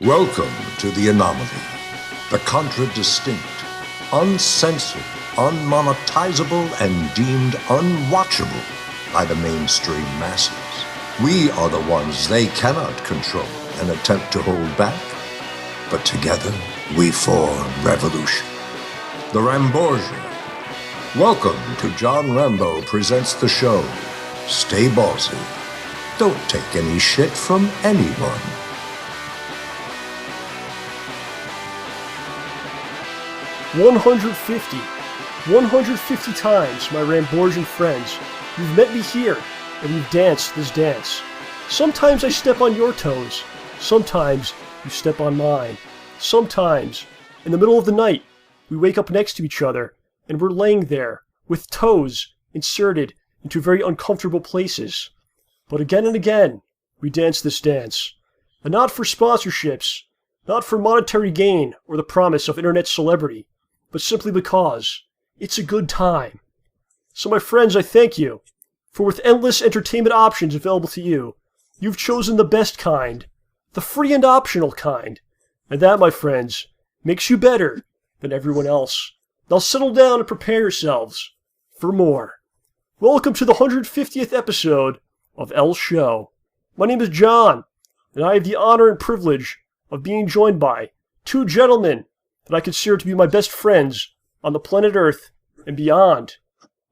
Welcome to The Anomaly, the contradistinct, uncensored, unmonetizable, and deemed unwatchable by the mainstream masses. We are the ones they cannot control and attempt to hold back, but together we form revolution. The Ramborgia. Welcome to John Rambo Presents the show, Stay Ballsy. Don't take any shit from anyone. $150 times, my Ramborgian friends, you've met me here, and we've danced this dance. Sometimes I step on your toes, sometimes you step on mine. Sometimes, in the middle of the night, we wake up next to each other, and we're laying there, with toes inserted into very uncomfortable places. But again and again, we dance this dance. And not for sponsorships, not for monetary gain or the promise of internet celebrity, but simply because it's a good time. So my friends, I thank you, for with endless entertainment options available to you, you've chosen the best kind, the free and optional kind, and that, my friends, makes you better than everyone else. Now settle down and prepare yourselves for more. Welcome to the 150th episode of L's Show. My name is John, and I have the honor and privilege of being joined by two gentlemen that I consider to be my best friends on the planet Earth and beyond.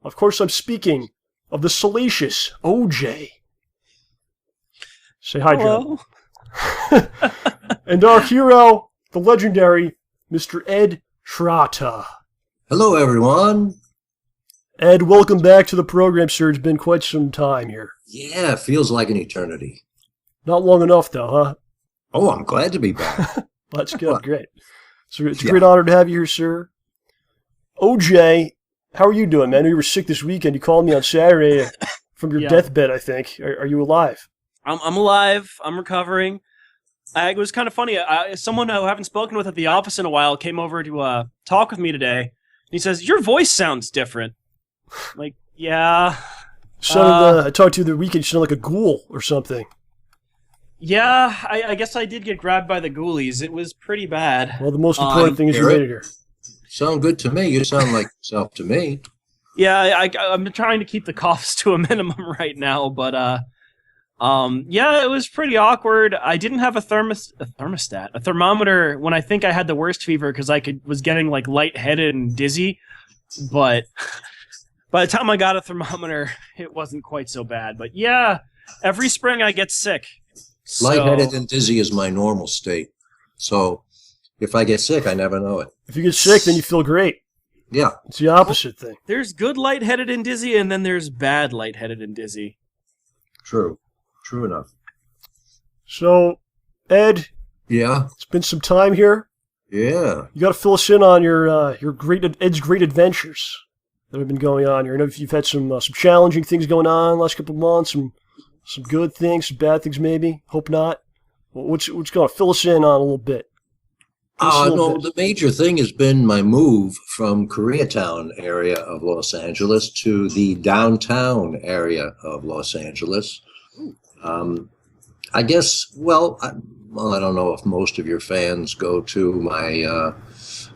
Of course, I'm speaking of the salacious OJ. Say hi, Hello. John. And our hero, the legendary Mr. Ed Trotta. Hello, everyone. Ed, welcome back to the program, sir. It's been quite some time here. Yeah, feels like an eternity. Not long enough, though, huh? Oh, I'm glad to be back. That's good. Great. So it's a great honor to have you here, sir. OJ, how are you doing, man? You were sick this weekend. You called me on Saturday from your deathbed, I think. Are you alive? I'm alive. I'm recovering. It was kind of funny. Someone who I haven't spoken with at the office in a while came over to talk with me today. He says, "Your voice sounds different." Like, yeah. I talked to you the weekend. You sounded like a ghoul or something. Yeah, I guess I did get grabbed by the ghoulies. It was pretty bad. Well, the most important thing is you made it here. Sound good to me. You sound like yourself to me. Yeah, I'm trying to keep the coughs to a minimum right now, but yeah, it was pretty awkward. I didn't have a thermometer when I think I had the worst fever because was getting like lightheaded and dizzy, but by the time I got a thermometer, it wasn't quite so bad. But yeah, every spring I get sick. Lightheaded and dizzy is my normal state. So if I get sick, I never know it. If you get sick, then you feel great. Yeah. It's the opposite thing. There's good lightheaded and dizzy, and then there's bad lightheaded and dizzy. True. True enough. So, Ed. Yeah? It's been some time here. Yeah. You got to fill us in on your Ed's great adventures that have been going on here. I know you've had some challenging things going on the last couple of months, some good things, some bad things maybe. Hope not. What's going to fill us in on a little bit? No, the major thing has been my move from Koreatown area of Los Angeles to the downtown area of Los Angeles. I guess, I don't know if most of your fans go to my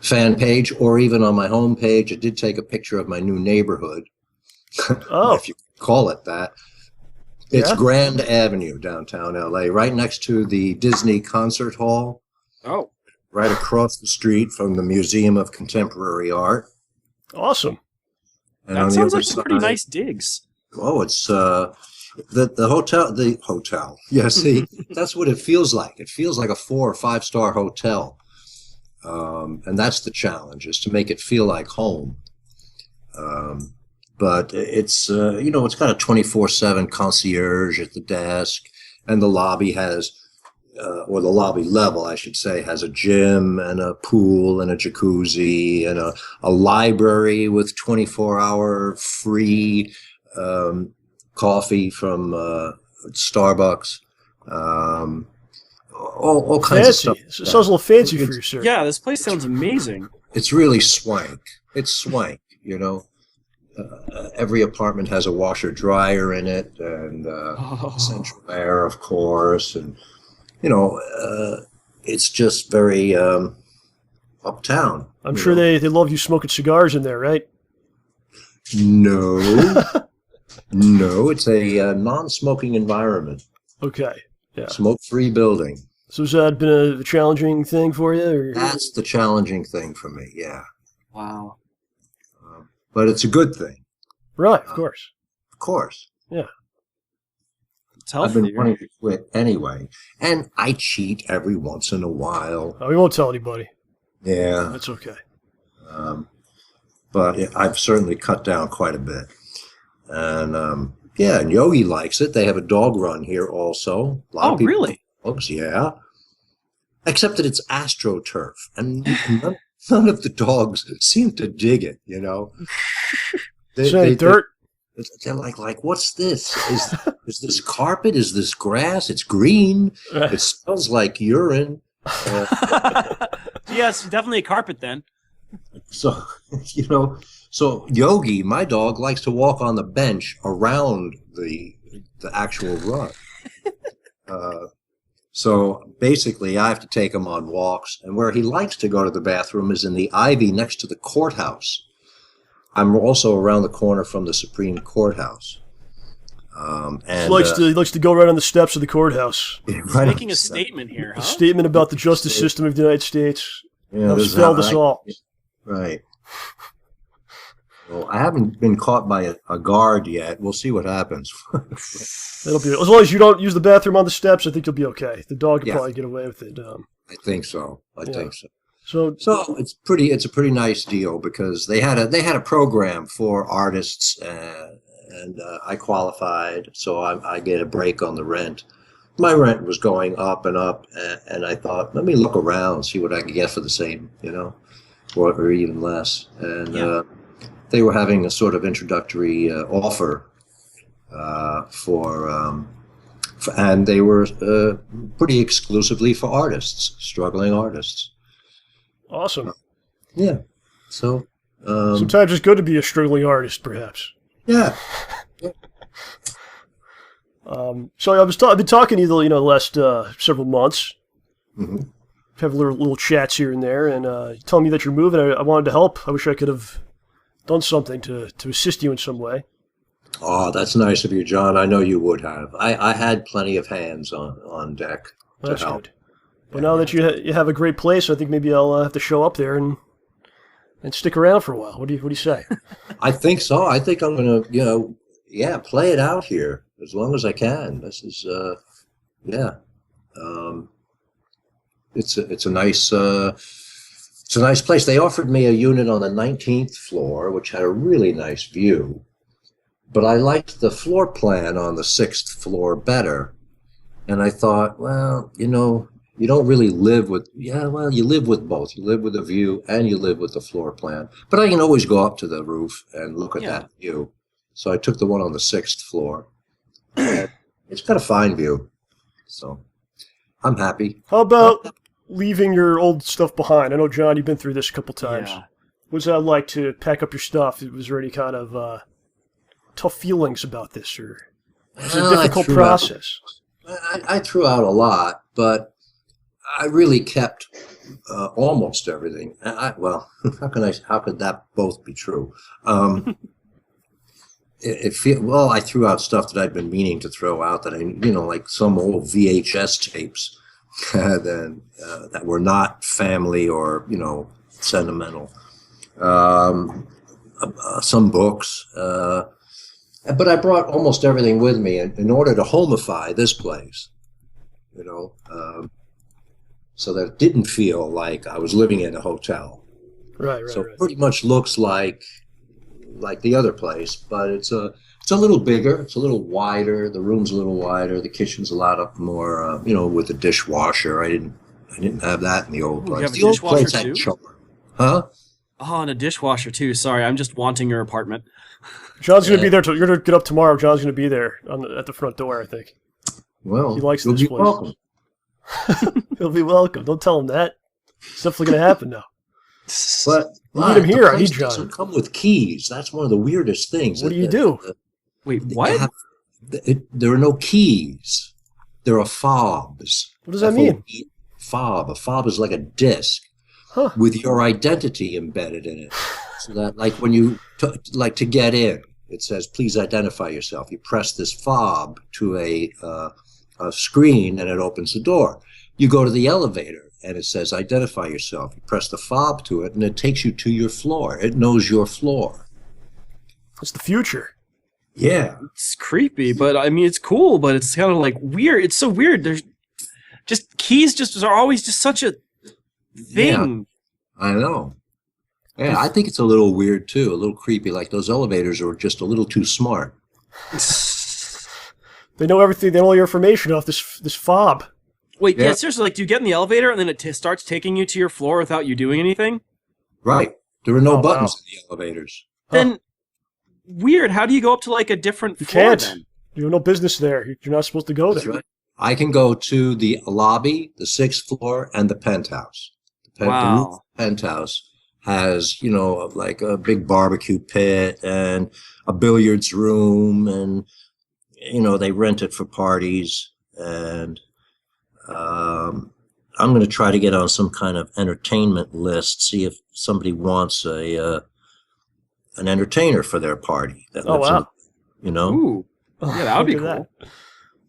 fan page or even on my home page. I did take a picture of my new neighborhood, if you call it that. It's Grand Avenue, downtown LA, right next to the Disney Concert Hall. Oh. Right across the street from the Museum of Contemporary Art. Awesome. And that sounds like some pretty nice digs. Oh, it's the hotel. Yeah, see, that's what it feels like. It feels like a 4 or 5 star hotel. And that's the challenge, is to make it feel like home. But it's, it's got a 24/7 concierge at the desk, and the lobby has, or the lobby level, I should say, has a gym and a pool and a jacuzzi and a library with 24-hour free coffee from Starbucks. All kinds of stuff. It sounds a little fancy for you, sir. Yeah, this place sounds amazing. It's really swank. It's swank, every apartment has a washer dryer in it, and central air, of course, and it's just very uptown. I'm sure they love you smoking cigars in there, right? No. No, it's a non-smoking environment. Okay, yeah. Smoke-free building. So has that been a challenging thing for you? Or? That's the challenging thing for me, yeah. Wow. But it's a good thing. Right, of course. Of course. Yeah. It's healthy. I've been wanting to quit anyway. And I cheat every once in a while. We won't tell anybody. Yeah. That's okay. But I've certainly cut down quite a bit. And yeah, and Yogi likes it. They have a dog run here also. A lot of people really? Dogs, yeah. Except that it's AstroTurf, and none of the dogs seem to dig it. You know, dirt. They're like, what's this? Is this carpet? Is this grass? It's green. It smells like urine. Yes, definitely a carpet then. So, you know, so Yogi, my dog, likes to walk on the bench around the actual run. So basically, I have to take him on walks, and where he likes to go to the bathroom is in the ivy next to the courthouse. I'm also around the corner from the Supreme Courthouse. And he likes to go right on the steps of the courthouse. Right making a statement here, huh? A statement about the justice system of the United States. Yeah, That's failed us all. Right. Well, I haven't been caught by a guard yet. We'll see what happens. That'll be as long as you don't use the bathroom on the steps. I think you'll be okay. The dog can probably get away with it. I think so. I think so. So it's a pretty nice deal because they had a program for artists and I qualified, so I get a break on the rent. My rent was going up and up, and I thought, let me look around, see what I can get for the same, you know, or even less. And they were having a sort of introductory offer and they were pretty exclusively for artists, struggling artists. Awesome. Yeah. So sometimes it's good to be a struggling artist, perhaps. Yeah. So I've been talking to you, the last several months. Mm-hmm. Have little chats here and there, and you telling me that you're moving. I wanted to help. I wish I could have done something to assist you in some way. Oh, that's nice of you, John. I know you would have. I had plenty of hands on deck to That's help. good. But now that you have a great place, I think maybe I'll have to show up there and stick around for a while. What do you say? I think so. I think I'm gonna, play it out here as long as I can. This is, it's a nice place. They offered me a unit on the 19th floor, which had a really nice view, but I liked the floor plan on the 6th floor better. And I thought, well, you don't really live with, you live with both. You live with the view and you live with the floor plan. But I can always go up to the roof and look at that view. So I took the one on the 6th floor. It's got a fine view. So I'm happy. How about leaving your old stuff behind? I know, John, you've been through this a couple times. Yeah. What's that like to pack up your stuff? Was there any kind of tough feelings about this, or was it a difficult process? I threw out a lot, but I really kept almost everything. How could that both be true? I threw out stuff that I'd been meaning to throw out that like some old VHS tapes that were not family or, sentimental. Some books. But I brought almost everything with me in order to homify this place, so that it didn't feel like I was living in a hotel. Right. So it pretty much looks like the other place, but it's a little bigger, it's a little wider. The room's a little wider. The kitchen's a lot more, with the dishwasher. I didn't have that in the old place. You have a the old dishwasher place had too? chore. Huh? Oh, and a dishwasher too. Sorry, I'm just wanting your apartment. John's going to be there. You're going to get up tomorrow. John's going to be there at the front door, I think. Well, he likes you'll this be place. welcome. He'll be welcome. Don't tell him that. It's definitely going to happen now. But I need him here. I need John. Doesn't come with keys. That's one of the weirdest things. What do you do? Wait, what? There are no keys. There are fobs. What does that mean? fob. A fob is like a disc with your identity embedded in it. So that, like, when you to get in, it says, "Please identify yourself." You press this fob to a screen, and it opens the door. You go to the elevator, and it says, "Identify yourself." You press the fob to it, and it takes you to your floor. It knows your floor. It's the future. Yeah. It's creepy, but I mean, it's cool, but it's kind of like weird. It's so weird. There's just keys are always just such a thing. Yeah, I know. Yeah, I think it's a little weird too, a little creepy. Like those elevators are just a little too smart. They know everything. They know all your information off this fob. Wait, yeah, seriously, like, do you get in the elevator and then it starts taking you to your floor without you doing anything? Right. There are no buttons in the elevators. Then, weird. How do you go up to, like, a different floor? You can't. Then? You have no business there. You're not supposed to go there. That's right. I can go to the lobby, the 6th floor, and the penthouse. The roof penthouse has, you know, like a big barbecue pit and a billiards room, and, you know, they rent it for parties. And I'm going to try to get on some kind of entertainment list, see if somebody wants an entertainer for their party. That lives in, you know? Ooh. Yeah, that would be cool.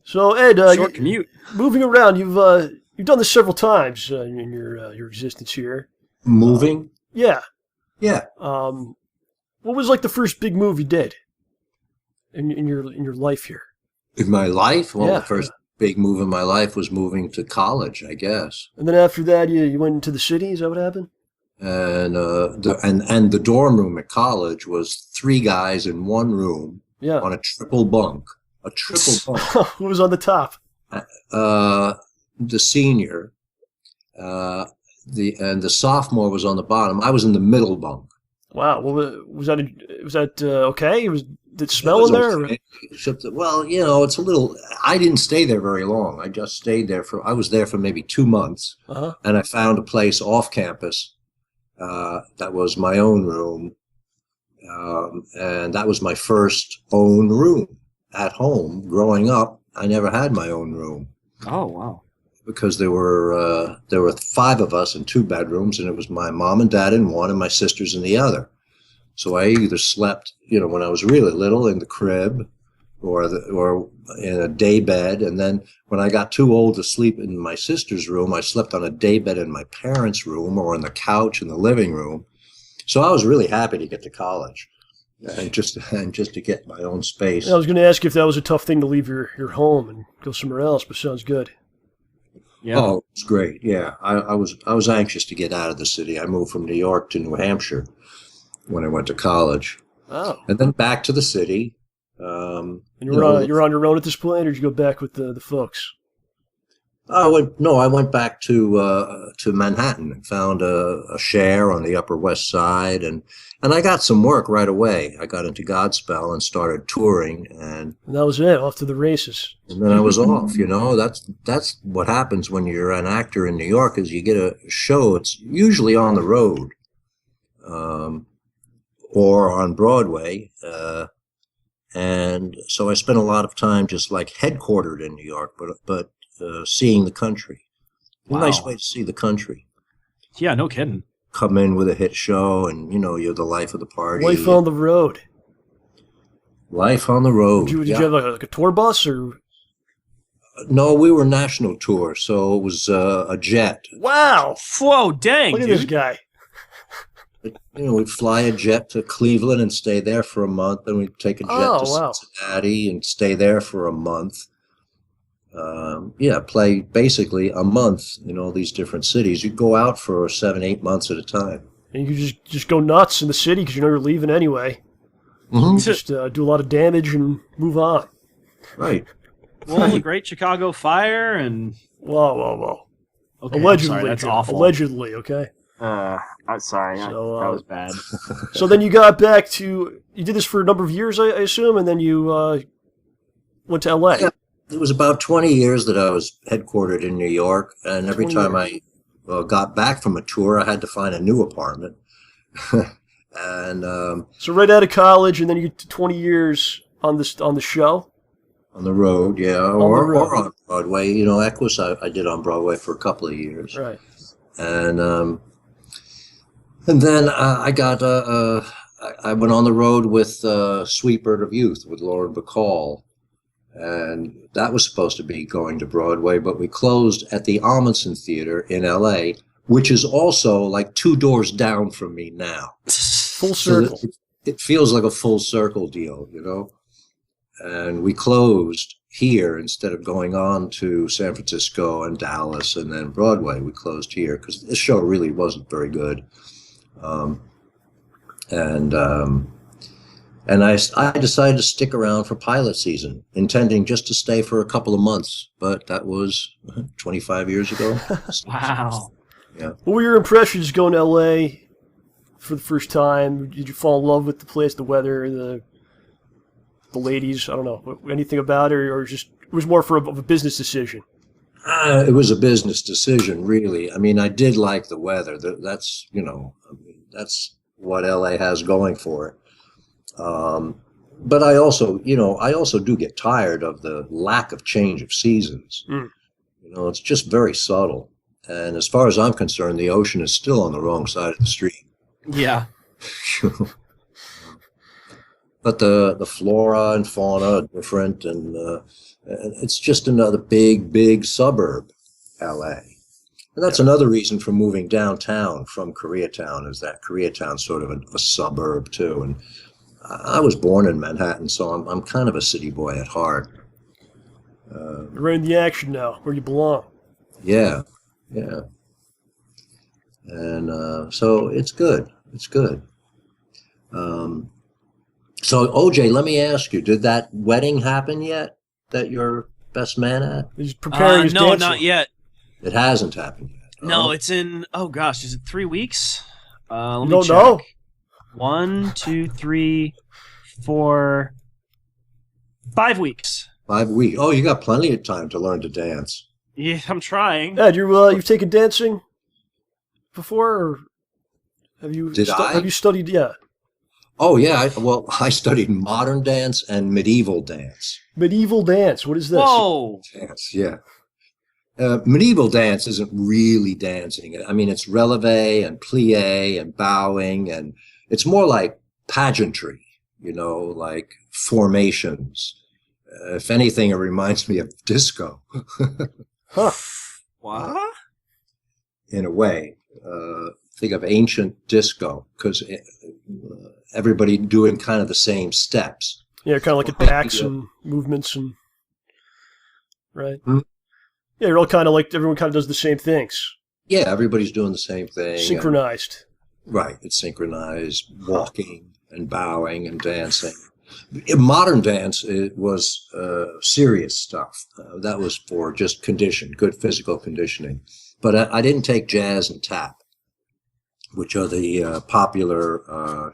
So, Ed, short commute. Moving around, you've done this several times in your existence here. Moving? Yeah. Yeah. What was like the first big move you did in your life here? In my life? Well, the first big move in my life was moving to college, I guess. And then after that, you went into the city. Is that what happened? And the dorm room at college was 3 guys in one room on a triple bunk. A triple bunk. Who was on the top? The senior. The sophomore was on the bottom. I was in the middle bunk. Wow. Well, was that okay? Did it smell in there? Okay. Well, you know, it's a little. I didn't stay there very long. I just stayed there I was there for maybe 2 months, and I found a place off campus that was my own room, and that was my first own room at home. Growing up, I never had my own room. Oh, wow. Because there were 5 of us in 2 bedrooms, and it was my mom and dad in one and my sisters in the other. So I either slept, you know, when I was really little in the crib or in a day bed. And then when I got too old to sleep in my sister's room, I slept on a day bed in my parents' room or on the couch in the living room. So I was really happy to get to college and just to get my own space. I was going to ask if that was a tough thing to leave your home and go somewhere else, but sounds good. Yeah. Oh, it's great. Yeah. I was anxious to get out of the city. I moved from New York to New Hampshire when I went to college. Oh. And then back to the city. And you're on your own at this point, or did you go back with the folks? I went back to Manhattan and found a share on the Upper West Side, and I got some work right away. I got into Godspell and started touring, and that was it, off to the races. And then I was off. You know, that's what happens when you're an actor in New York. Is you get a show. It's usually on the road, or on Broadway, and so I spent a lot of time just like headquartered in New York, but seeing the country. Wow. A nice way to see the country. Yeah, no kidding. Come in with a hit show, and you know, you're the life of the party. Life on the road. Life on the road. Did you have like a tour bus or? No, we were national tour, so it was a jet. Wow! Whoa, dang! Look at this guy. You know, we'd fly a jet to Cleveland and stay there for a month, and we'd take a jet to Cincinnati and stay there for a month. Play basically a month in all these different cities. You'd go out for 7-8 months at a time. And you just go nuts in the city because you know you're leaving anyway. Mm-hmm. Just do a lot of damage and move on. Right. Well, the Great Chicago Fire and... Whoa. Okay, allegedly. sorry, that's awful. Allegedly, okay? I'm sorry. So, that was bad. So then you got back to... You did this for a number of years, I assume, and then you went to L.A. Yeah. It was about 20 years that I was headquartered in New York, and every time I got back from a tour, I had to find a new apartment. And so right out of college, and then you get to 20 years on the show. On the road, yeah, On the or road. on Broadway. You know, Equus I did on Broadway for a couple of years, Right. and then I went on the road with Sweet Bird of Youth with Lauren Bacall, and that was supposed to be going to Broadway, but we closed at the Amundsen Theater in L.A., which is also like 2 doors down from me now. Full So circle. it feels like a full circle deal, you know. And we closed here instead of going on to San Francisco and Dallas and then Broadway. We closed here because this show really wasn't very good. And I decided to stick around for pilot season, intending just to stay for a couple of months. But that was 25 years ago. Wow. Yeah. What were your impressions going to L.A. for the first time? Did you fall in love with the place, the weather, the ladies? I don't know. Anything about it, or just it was more of a business decision? It was a business decision, really. I mean, I did like the weather. That's, you know, that's what LA has going for it. But I also do get tired of the lack of change of seasons. Mm. You know, it's just very subtle. And as far as I'm concerned, the ocean is still on the wrong side of the street. Yeah. But the flora and fauna are different, and it's just another big suburb, LA. And that's another reason for moving downtown from Koreatown, is that Koreatown's sort of a suburb too. And I was born in Manhattan, so I'm kind of a city boy at heart. You're right in the action now, where you belong. Yeah. And so it's good. It's good. So, OJ, let me ask you, did that wedding happen yet that you're best man at? He's preparing his no, dancing. not yet. It hasn't happened yet. No, it's in, oh gosh, is it 3 weeks? Let me don't check. know. 1, 2, 3, 4, 5 weeks. 5 weeks. Oh, you got plenty of time to learn to dance. Yeah, I'm trying. Ed, you've taken dancing before, or have you? Have you studied? Yeah. Oh, yeah. I studied modern dance and medieval dance. Medieval dance. What is this? Whoa. Dance, yeah. Medieval dance isn't really dancing. I mean, it's releve and plie and bowing, and it's more like pageantry, you know, like formations. If anything, it reminds me of disco. Huh. What? In a way. Think of ancient disco, because everybody doing kind of the same steps. Yeah, kind of like attacks and movements and right. Hmm? Yeah, you're all kind of like everyone kind of does the same things. Yeah, everybody's doing the same thing. Synchronized. Right, it's synchronized, walking and bowing and dancing. In modern dance, it was serious stuff. That was for just good physical conditioning. But I didn't take jazz and tap, which are the popular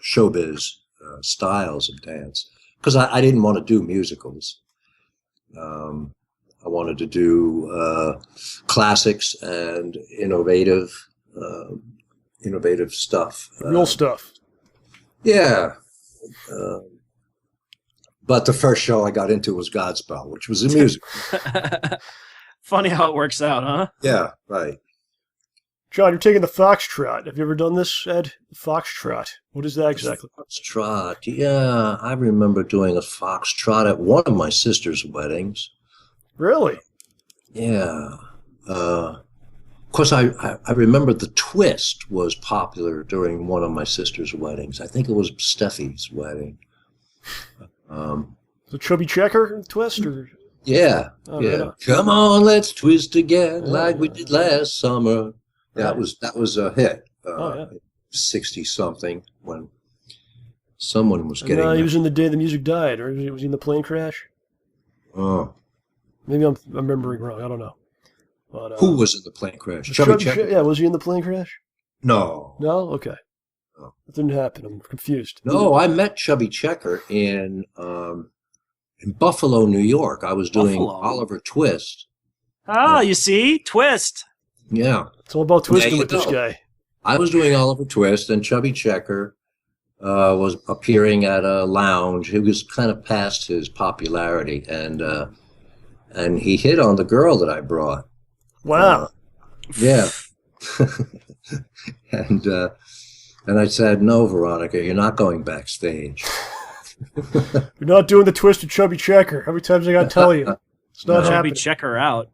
showbiz styles of dance, because I didn't want to do musicals. I wanted to do classics and innovative stuff. Real stuff. Yeah. But the first show I got into was Godspell, which was a musical. Funny how it works out, huh? Yeah, right. John, you're taking the foxtrot. Have you ever done this, Ed? The foxtrot. What is that exactly? Foxtrot. Yeah, I remember doing a foxtrot at one of my sister's weddings. Really? Yeah. Of course, I remember the twist was popular during one of my sister's weddings. I think it was Steffi's wedding. The chubby checker twist, or Yeah, oh, yeah. right. Come on, let's twist again like we did last summer. That was a hit. 60-something when someone was getting. He was in The Day the Music Died, or was he in the plane crash? Oh, Maybe I'm remembering wrong. I don't know. But, who was in the plane crash? Chubby Checker? Yeah, was he in the plane crash? No. No? Okay. No. That didn't happen. I'm confused. No, I met Chubby Checker in Buffalo, New York. I was doing Buffalo? Oliver Twist. Ah, you see? Twist. Yeah. It's all about twisting There you with this go. guy. I was doing Oliver Twist, and Chubby Checker was appearing at a lounge. He was kind of past his popularity, and he hit on the girl that I brought. Wow. Yeah. and I said, "No, Veronica, you're not going backstage. You're not doing the twisted chubby checker. How many times I got to tell you? It's not happening. Chubby check her out.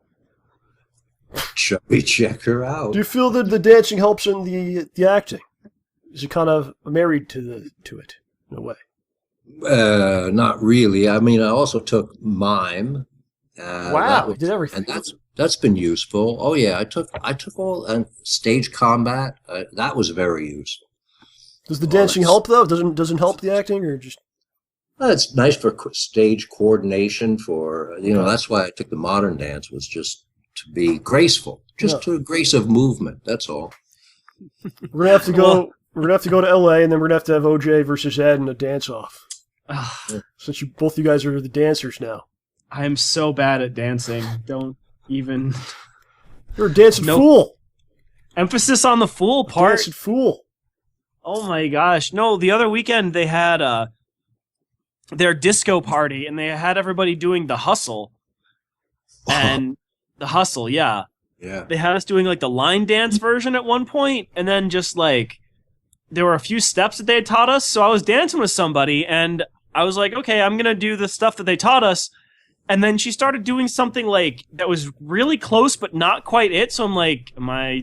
Chubby check her out." Do you feel that the dancing helps in the acting? Is it kind of married to it in a way? Not really. I mean, I also took mime. Wow, you did everything. And that's been useful. Oh yeah, I took all, and stage combat. That was very useful. Does the dancing help though? Doesn't help the acting, or just? It's nice for stage coordination. That's why I took the modern dance, was just to be graceful, to grace of movement. That's all. We're gonna have to go. We're gonna have to go to L.A. and then we're gonna have to have OJ versus Ed in a dance-off. Since both you guys are the dancers now. I am so bad at dancing. Don't even. You're a dancing fool. Emphasis on the fool part. Dancing fool. Oh my gosh! No, the other weekend they had their disco party, and they had everybody doing the hustle. And the hustle, yeah. They had us doing like the line dance version at one point, and then just like there were a few steps that they had taught us. So I was dancing with somebody, and I was like, okay, I'm gonna do the stuff that they taught us. And then she started doing something like that was really close, but not quite it. So I'm like, I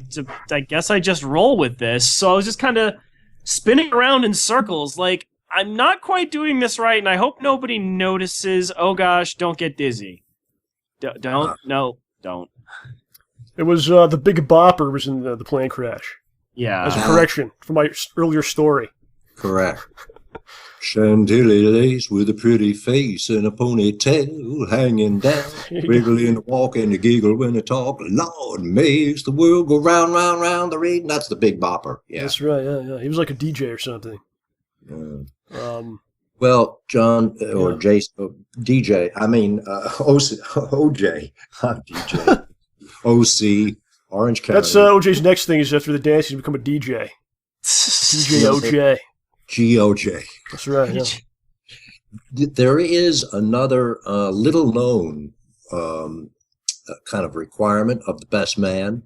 guess I just roll with this. So I was just kind of spinning around in circles, like, I'm not quite doing this right, and I hope nobody notices. Oh gosh, don't get dizzy. Don't. It was the Big Bopper was in the plane crash. Yeah. As a correction from my earlier story. Correct. Chantilly lace with a pretty face and a ponytail hanging down, wiggling and walk and a giggle when they talk. Lord makes the world go round, round, round the rain. That's the Big Bopper. Yeah, that's right. Yeah. He was like a DJ or something. Well, John or DJ. I mean OJ, not DJ. OC, Orange County. That's OJ's next thing. Is after the dance, he's become a DJ. DJ OJ. GOJ. That's right. Yeah. There is another little-known kind of requirement of the best man,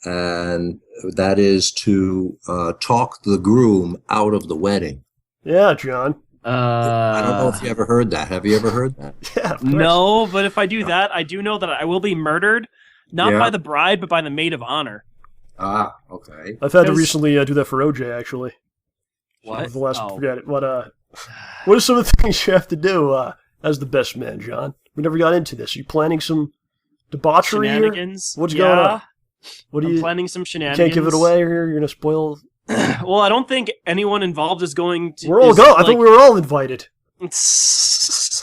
and that is to talk the groom out of the wedding. Yeah, John. I don't know if you ever heard that. Have you ever heard that? Yeah. No, but if I do that, I do know that I will be murdered, not by the bride, but by the maid of honor. Ah, okay. I've had to recently do that for OJ, actually. What? Forget it. What are some of the things you have to do as the best man, John? We never got into this. Are you planning some debauchery shenanigans? Here? What's going on? I'm planning some shenanigans. You can't give it away here? You're going to spoil... Well, I don't think anyone involved is going to... We're all going. I thought we were all invited. Is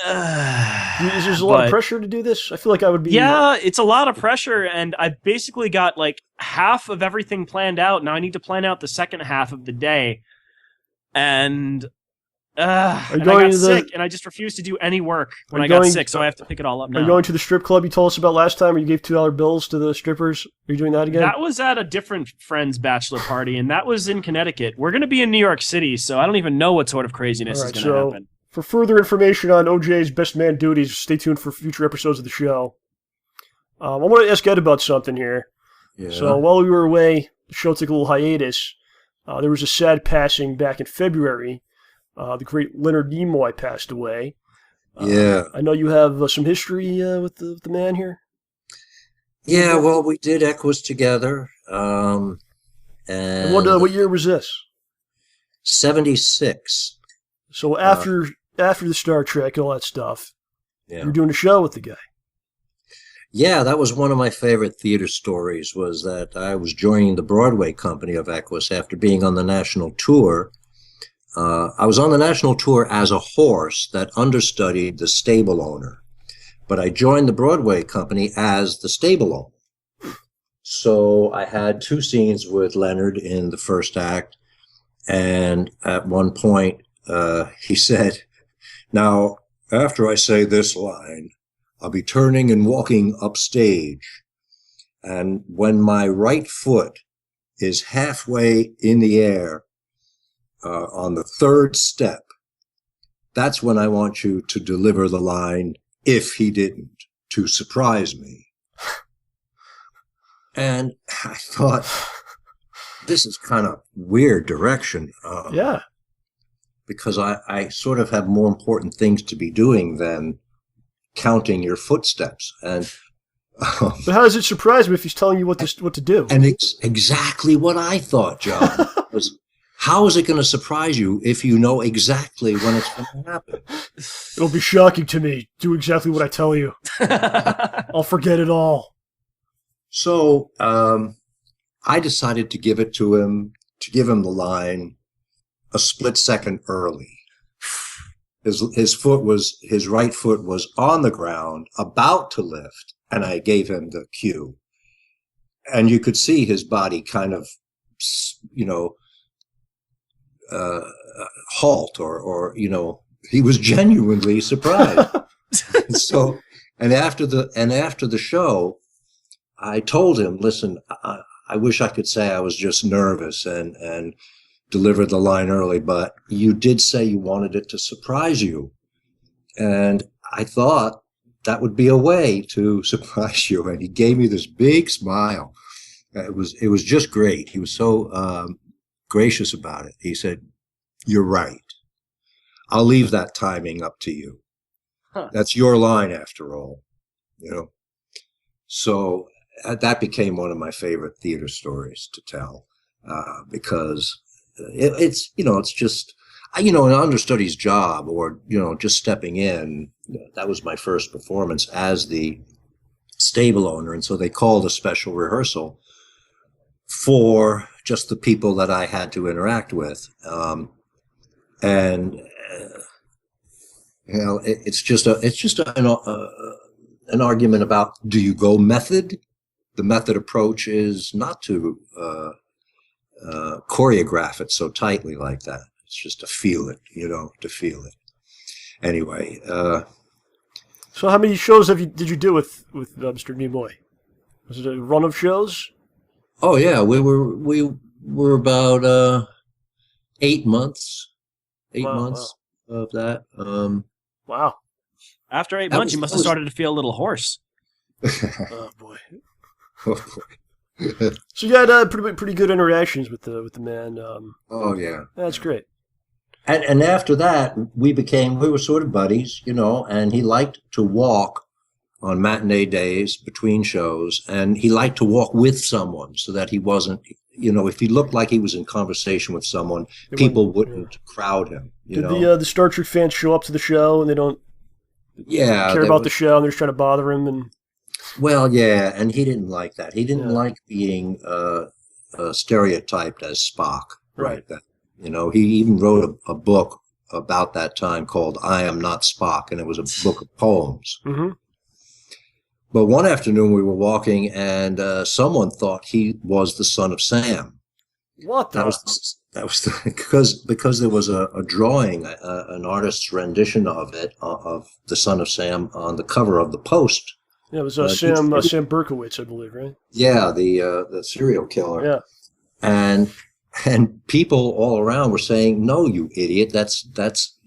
there a lot of pressure to do this? I feel like I would be... Yeah, it's a lot of pressure, and I basically got like half of everything planned out. Now I need to plan out the second half of the day. And I got sick, and I just refused to do any work when I got sick, so I have to pick it all up now. Are you going to the strip club you told us about last time, where you gave $2 bills to the strippers? Are you doing that again? That was at a different friend's bachelor party, and that was in Connecticut. We're going to be in New York City, so I don't even know what sort of craziness is going to happen. For further information on OJ's best man duties, stay tuned for future episodes of the show. I want to ask Ed about something here. Yeah. So while we were away, the show took a little hiatus. There was a sad passing back in February. The great Leonard Nimoy passed away. I know you have some history with the man here. Yeah, well, we did Equus together. And what year was this? 76. So after the Star Trek and all that stuff, you were doing a show with the guy. Yeah, that was one of my favorite theater stories, was that I was joining the Broadway company of Equus after being on the national tour. I was on the national tour as a horse that understudied the stable owner, but I joined the Broadway company as the stable owner. So I had 2 scenes with Leonard in the first act, and at one point he said, "Now, after I say this line, I'll be turning and walking upstage, and when my right foot is halfway in the air on the third step, that's when I want you to deliver the line, if he didn't, to surprise me. And I thought, this is kind of weird direction. Yeah. Because I sort of have more important things to be doing than counting your footsteps. And but how does it surprise me if he's telling you what to do? And it's exactly what I thought, John. How is it going to surprise you if you know exactly when it's going to happen? It'll be shocking to me. Do exactly what I tell you. I'll forget it all. So I decided to give it to him, to give him the line a split second early. His right foot was on the ground, about to lift, and I gave him the cue. And you could see his body kind of, halt, or he was genuinely surprised. And after the show, I told him, listen, I wish I could say I was just nervous and delivered the line early, but you did say you wanted it to surprise you. And I thought that would be a way to surprise you. And he gave me this big smile. It was just great. He was so gracious about it. He said, "You're right. I'll leave that timing up to you. That's your line after all." So that became one of my favorite theater stories to tell, because it's just, an understudy's job, or, just stepping in. That was my first performance as the stable owner. And so they called a special rehearsal for just the people that I had to interact with. It's just an argument about, do you go method? The method approach is not to choreograph it so tightly like that. It's just to feel it, to feel it. Anyway. So how many shows did you do with Mr. Nimoy? Was it a run of shows? Oh yeah, we were about 8 months. 8 months of that. Wow. After 8 months, you must have started to feel a little hoarse. Oh boy. Oh boy. So you had pretty good interactions with the man. Oh yeah. That's great. And after that, we were sort of buddies, and he liked to walk on matinee days between shows, and he liked to walk with someone so that he wasn't, if he looked like he was in conversation with someone, people wouldn't crowd him. Did the Star Trek fans show up to the show and they don't care about the show and they're just trying to bother him? And well, yeah, and he didn't like that. He didn't like being stereotyped as Spock. Right. He even wrote a book about that time called "I Am Not Spock," and it was a book of poems. Mm-hmm. But one afternoon we were walking, and someone thought he was the son of Sam. What? That was because there was a drawing, an artist's rendition of it, of the son of Sam on the cover of the Post. Yeah, it was Sam Berkowitz, I believe, right? Yeah, the serial killer. Yeah, and people all around were saying, "No, you idiot! That's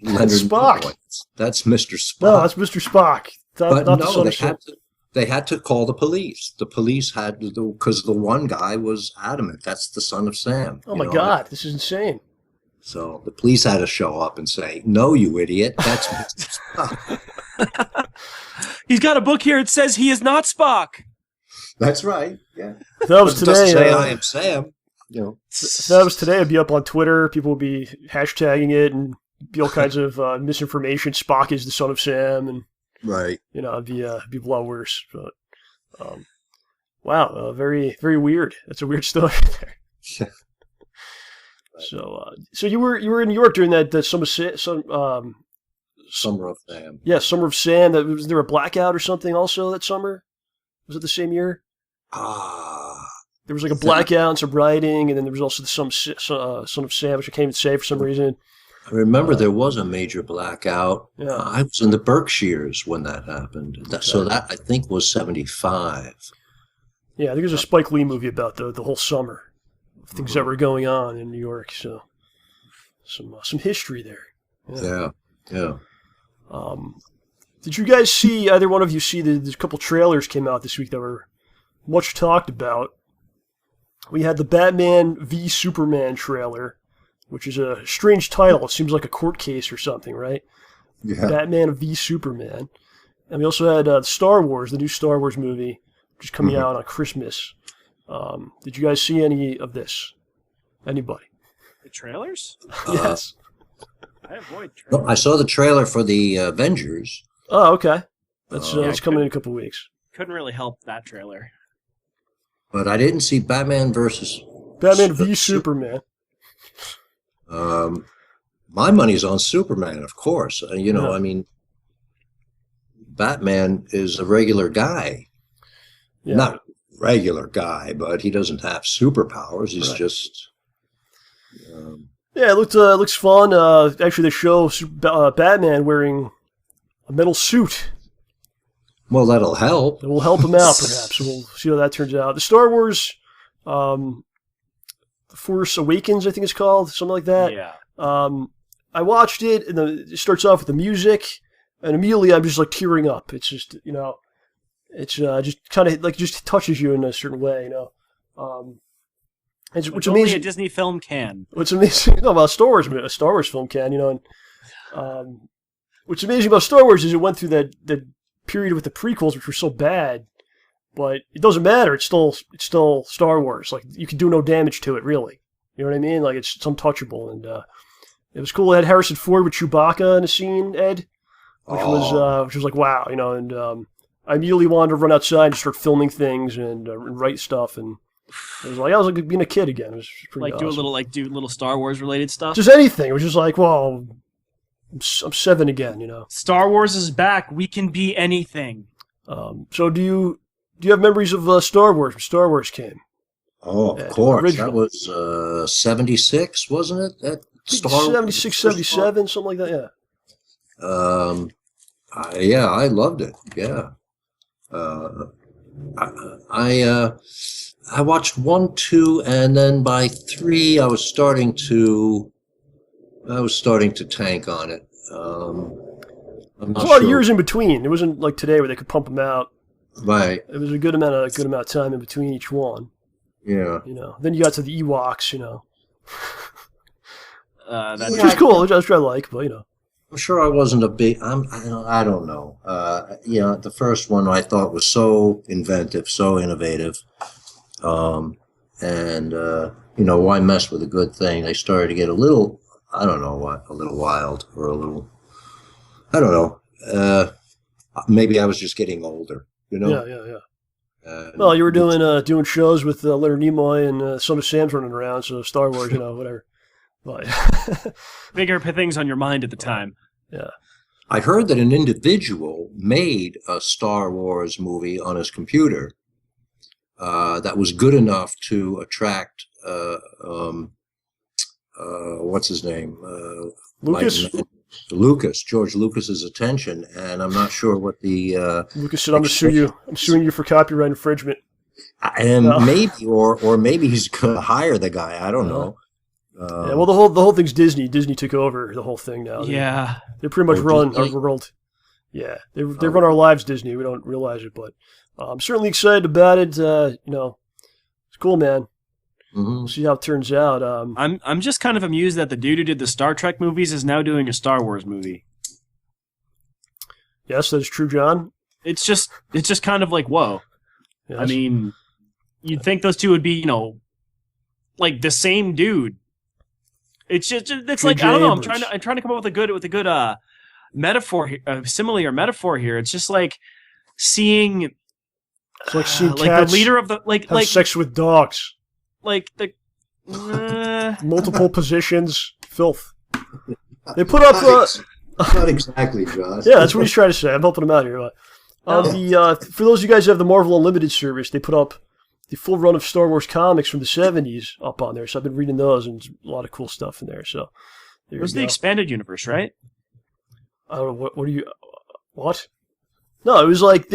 Leonard Spock. That's Mr. Spock. No, that's Mr. Spock. But no, they had to call the police. The police had to, because the one guy was adamant that's the son of Sam. Oh my God, this is insane. So the police had to show up and say, "No, you idiot! That's Mr. Spock." He's got a book here. It says he is not Spock. That's right. Yeah. If that was today. Say I am Sam. If that was today, it'd be up on Twitter. People would be hashtagging it and be all kinds of misinformation. Spock is the son of Sam, and right. It'd be a lot worse. But wow, very very weird. That's a weird story there. Yeah. So you were in New York during that Summer of Sam. Yeah, Summer of Sam. Was there a blackout or something also that summer? Was it the same year? There was like a blackout and some rioting, and then there was also the Son of Sam, which I can't even say for some reason. I remember there was a major blackout. Yeah. I was in the Berkshires when that happened. So that, I think, was 75. Yeah, I think there's a Spike Lee movie about the whole summer. things that were going on in New York. So some history there. Yeah. Did you guys see, either one of you see, there's a couple trailers came out this week that were much talked about. We had the Batman v Superman trailer, which is a strange title. It seems like a court case or something, right? Yeah. Batman v Superman. And we also had Star Wars, the new Star Wars movie, which is coming out on Christmas. Did you guys see any of this? Anybody? The trailers? Yes. I avoid trailers. No, I saw the trailer for the Avengers. Oh, okay. That's coming in a couple weeks. Couldn't really help that trailer. But I didn't see Batman versus... Batman v Superman. My money's on Superman, of course. I mean, Batman is a regular guy. Yeah. Not regular guy, but he doesn't have superpowers. He's just... Yeah, it looks fun. Actually, they show Batman wearing a metal suit. Well, that'll help. It will help him out, perhaps. We'll see how that turns out. The Star Wars, The Force Awakens, I think it's called, something like that. Yeah. I watched it, and it starts off with the music, and immediately I'm just like tearing up. It's just, it's just kind of like just touches you in a certain way, Which only amazing. a Disney film can. What's amazing about Star Wars film can, and what's amazing about Star Wars is it went through that period with the prequels, which were so bad, but it doesn't matter. It's still Star Wars. Like, you can do no damage to it, really. You know what I mean? Like, it's untouchable, and it was cool. It had Harrison Ford with Chewbacca in a scene, Ed, which was like, wow, and I immediately wanted to run outside and start filming things and write stuff, and it was like I was like being a kid again. It was pretty awesome. do little Star Wars related stuff. Just anything. It was just like, well, I'm 7 again, Star Wars is back. We can be anything. So do you have memories of Star Wars when Star Wars came? Oh, of course. Original. That was 76, wasn't it? That Star 76, 77, something like that. Yeah. Yeah, I loved it. Yeah. I watched 1, 2, and then by 3, I was starting to tank on it. There's a lot of years in between. It wasn't like today where they could pump them out. Right. It was a good amount of time in between each one. Yeah. Then you got to the Ewoks. Which was cool, which I like, but I'm sure I wasn't a big. I don't know. The first one I thought was so inventive, so innovative. Why mess with a good thing? They started to get a little, I don't know what, a little wild or a little, I don't know. Maybe I was just getting older, Yeah. Well, you were doing shows with Leonard Nimoy and Son of Sam's running around, so Star Wars, whatever. But bigger things on your mind at the time. Yeah. I heard that an individual made a Star Wars movie on his computer that was good enough to attract what's his name? George Lucas's attention, and I'm not sure what the Lucas said, "I'm suing you for copyright infringement." And maybe, or maybe he's going to hire the guy. I don't know. Yeah, well, the whole thing's Disney. Disney took over the whole thing now. They pretty much run our world. Yeah, they run our lives. Disney. We don't realize it, but I'm certainly excited about it. It's cool, man. Mm-hmm. We'll see how it turns out. I'm just kind of amused that the dude who did the Star Trek movies is now doing a Star Wars movie. Yes, that is true, John. It's just kind of like, whoa. Yes. I mean, you'd think those two would be, like the same dude. It's like, I don't know. I'm trying to come up with a good metaphor, simile or metaphor here. It's just like seeing, it's like seeing like cats the leader of the have sex with dogs. Like the multiple positions, filth. They put up. Not exactly, Josh. Yeah, that's what he's trying to say. I'm helping him out here. For those of you guys who have the Marvel Unlimited service, they put up the full run of Star Wars comics from the 70s up on there. So I've been reading those, and there's a lot of cool stuff in there. So it was the expanded universe, right? I don't know. What are you? What? No, it was like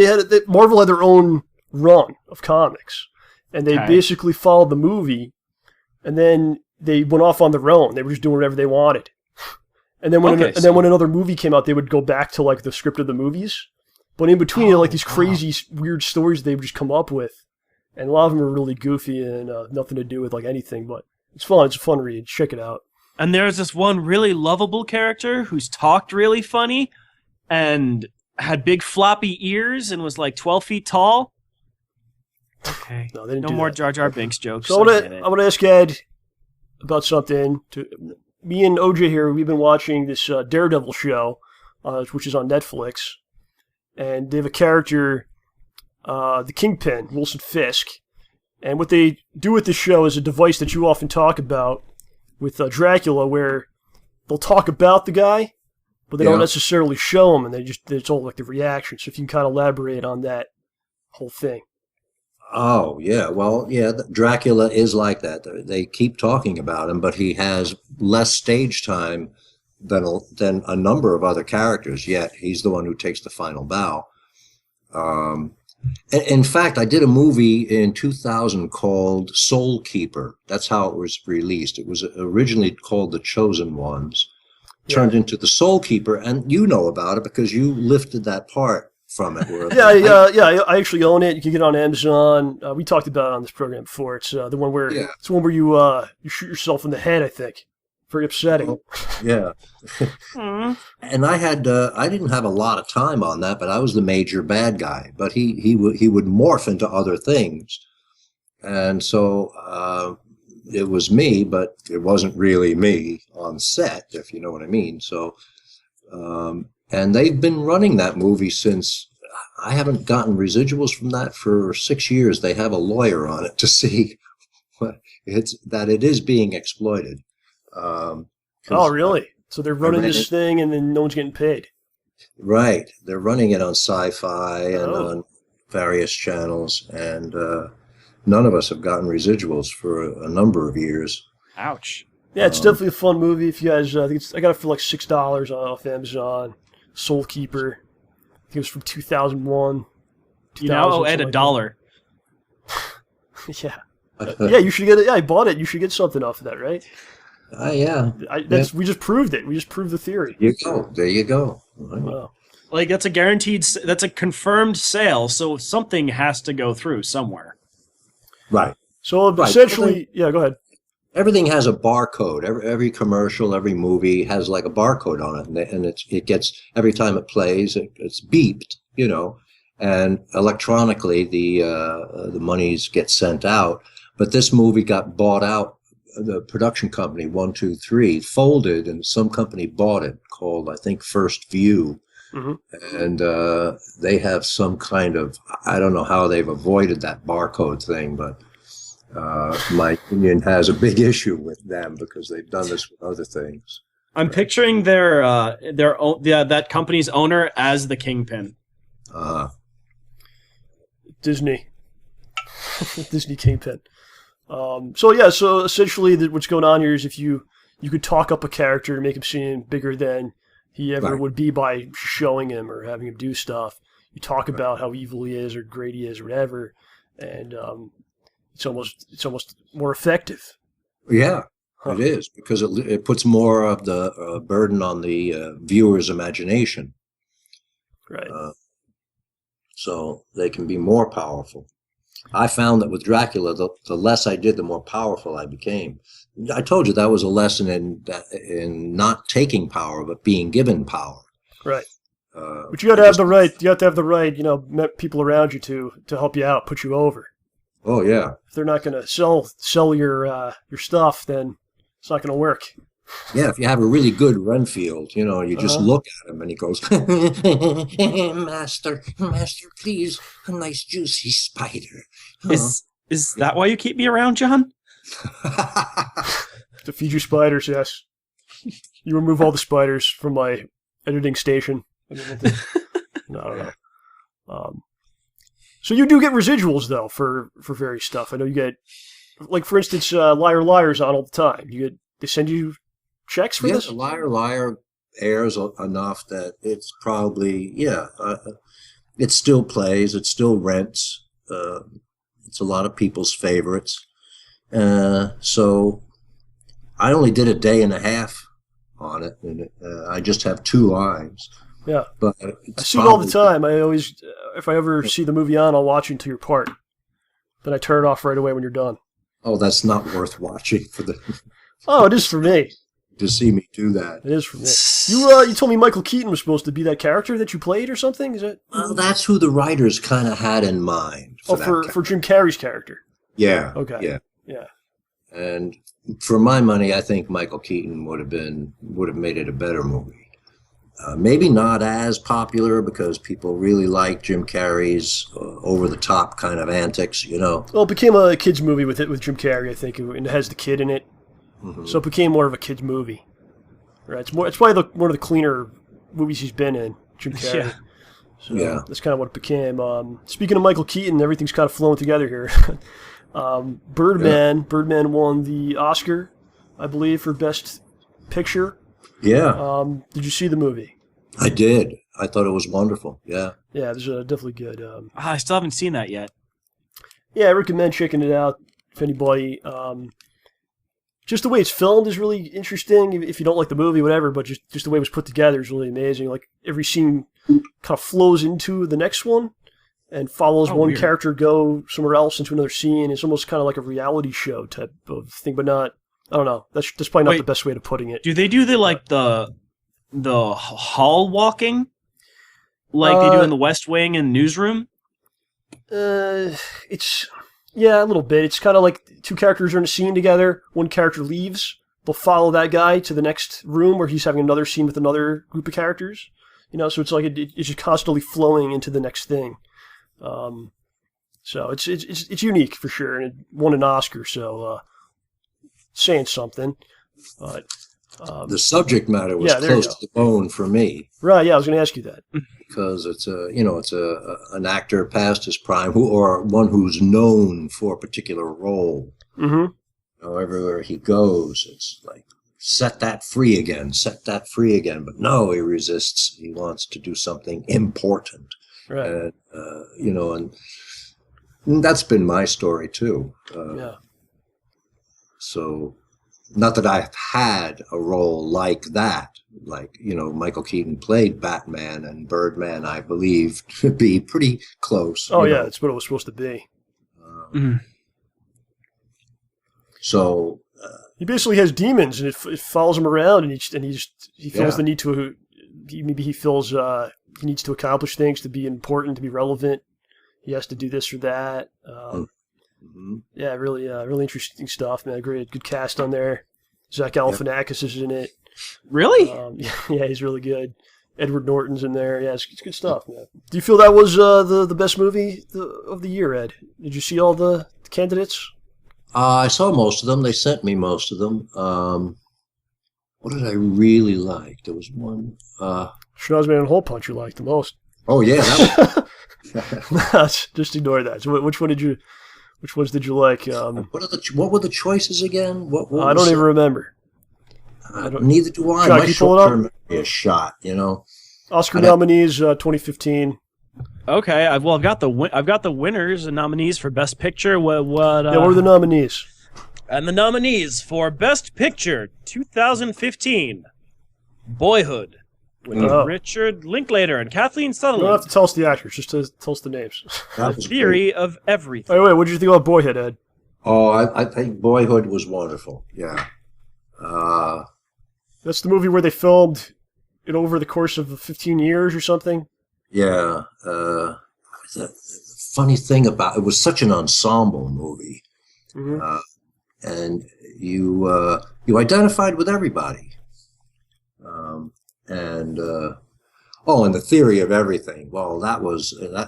Marvel had their own run of comics, and they basically followed the movie, and then they went off on their own. They were just doing whatever they wanted. And then when another movie came out, they would go back to like the script of the movies. But in between, like these crazy weird stories they would just come up with, and a lot of them are really goofy and nothing to do with like anything. But it's fun. It's a fun read. Check it out. And there's this one really lovable character who's talked really funny and had big floppy ears and was like 12 feet tall. Okay. No more Jar Jar Binks jokes. So I'm gonna ask Ed about something. Me and OJ here, we've been watching this Daredevil show, which is on Netflix, and they have a character, the Kingpin, Wilson Fisk, and what they do with this show is a device that you often talk about with Dracula, where they'll talk about the guy, but they don't necessarily show him, and it's all like the reaction. So if you can kind of elaborate on that whole thing. Oh, yeah. Well, yeah, Dracula is like that. They keep talking about him, but he has less stage time than a number of other characters, yet he's the one who takes the final bow. In fact, I did a movie in 2000 called Soul Keeper. That's how it was released. It was originally called The Chosen Ones, turned into The Soul Keeper, and you know about it because you lifted that part from it. I actually own it. You can get it on Amazon. We talked about it on this program before. It's the one where it's the one where you shoot yourself in the head, I think. Very upsetting. Oh, yeah. And I didn't have a lot of time on that, but I was the major bad guy. But he would morph into other things, and so it was me, but it wasn't really me on set, if you know what I mean. So. And they've been running that movie since. I haven't gotten residuals from that for 6 years. They have a lawyer on it to see that it is being exploited. Oh, really? So they're running this thing and then no one's getting paid. Right. They're running it on Sci-Fi and on various channels, and none of us have gotten residuals for a number of years. Ouch. Yeah, it's definitely a fun movie. If you guys, I got it for like $6 off Amazon. Soul Keeper. I think it was from 2001. You now owe Ed $1. Yeah. Yeah, you should get it. Yeah, I bought it. You should get something off of that, right? Yeah. We just proved it. We just proved the theory. There you go. Wow. Like, that's a confirmed sale, so something has to go through somewhere. Right. So essentially, go ahead. Everything has a barcode. Every commercial, every movie has like a barcode on it, and it gets, every time it plays, it's beeped, and electronically the monies get sent out. But this movie got bought out. The production company 123 folded, and some company bought it called, I think, First View, and they have some kind of, I don't know how they've avoided that barcode thing, but. My union has a big issue with them because they've done this with other things. I'm picturing that company's owner as the Kingpin. Disney Kingpin. So essentially what's going on here is if you could talk up a character to make him seem bigger than he ever would be by showing him or having him do stuff. You talk about how evil he is or great he is or whatever, and it's almost more effective. Yeah, it is, because it puts more of the burden on the viewer's imagination. Right. So they can be more powerful. I found that with Dracula, the less I did, the more powerful I became. I told you that was a lesson in not taking power, but being given power. Right. But you got to have the right. You have to have the right, people around you to help you out, put you over. Oh yeah. If they're not going to sell your stuff, then it's not going to work. Yeah, if you have a really good Renfield, you just look at him and he goes, Master, please, a nice juicy spider. Is that why you keep me around, John? To feed you spiders, yes. You remove all the spiders from my editing station. I don't know. So you do get residuals, though, for various stuff. I know you get, like, for instance, Liar Liar's on all the time. They send you checks for this? Liar Liar airs enough that it's probably, it still plays, it still rents. It's a lot of people's favorites. So I only did a day and a half on it, and I just have 2 lines. Yeah, but I see it all the time. I always, if I ever see the movie on, I'll watch until your part. Then I turn it off right away when you're done. Oh, that's not worth watching for the. Oh, it is for me. To see me do that. It is for me. You told me Michael Keaton was supposed to be that character that you played or something? Is it? Well, that's who the writers kind of had in mind. For Jim Carrey's character. Yeah. Okay. Yeah. And for my money, I think Michael Keaton would have made it a better movie. Maybe not as popular because people really like Jim Carrey's over-the-top kind of antics, you know. Well, it became a kids' movie with Jim Carrey, I think, and it has the kid in it. Mm-hmm. So it became more of a kids' movie. Right? It's probably one of the cleaner movies he's been in, Jim Carrey. Yeah. So that's kind of what it became. Speaking of Michael Keaton, everything's kind of flowing together here. Birdman won the Oscar, I believe, for Best Picture. Yeah. Did you see the movie? I did. I thought it was wonderful. Yeah. Yeah, it was definitely good. I still haven't seen that yet. Yeah, I recommend checking it out if anybody. Just the way it's filmed is really interesting. If you don't like the movie, whatever, but just the way it was put together is really amazing. Like every scene kind of flows into the next one and follows one weird. character go somewhere else into another scene. It's almost kind of like a reality show type of thing, but not. I don't know. That's probably not the best way of putting it. Do they do the hall walking like they do in the West Wing and Newsroom? It's a little bit. It's kind of like 2 characters are in a scene together. One character leaves. They'll follow that guy to the next room where he's having another scene with another group of characters. You know, so it's like it's just constantly flowing into the next thing. So it's unique for sure, and it won an Oscar. So. Saying something, but the subject matter was close to the bone for me. Right? Yeah, I was going to ask you that because it's an actor past his prime or one who's known for a particular role. Mm-hmm. Everywhere he goes, it's like set that free again. But no, he resists. He wants to do something important. Right. And that's been my story too. So, not that I've had a role like that. Like, Michael Keaton played Batman and Birdman, I believe, to be pretty close. Oh, yeah, that's what it was supposed to be. So... he basically has demons, and it follows him around, and he feels the need to... Maybe he feels he needs to accomplish things to be important, to be relevant. He has to do this or that. Yeah, really interesting stuff, man. Great, good cast on there. Zach Galifianakis is in it. Really? Yeah, he's really good. Edward Norton's in there. Yeah, it's good stuff, man. Do you feel that was the best movie of the year, Ed? Did you see all the candidates? I saw most of them. They sent me most of them. What did I really like? There was one. Schnozman and Hole Punch you liked the most. Oh yeah, that was... Just ignore that. So which ones did you like? What were the choices again? What I don't even remember. Neither do I. My short-term memory is shot. Oscar nominees 2015. Okay, I've got the winners and nominees for Best Picture. What were the nominees? And the nominees for Best Picture 2015: Boyhood with Richard Linklater and Kathleen Sutherland. You don't have to tell us the actors, just tell us the names. The Theory of Everything. Wait, what did you think about Boyhood, Ed? Oh, I think Boyhood was wonderful. Yeah. That's the movie where they filmed it over the course of 15 years or something? Yeah. The funny thing about it was such an ensemble movie. Mm-hmm. And you identified with everybody. And The Theory of Everything. Well,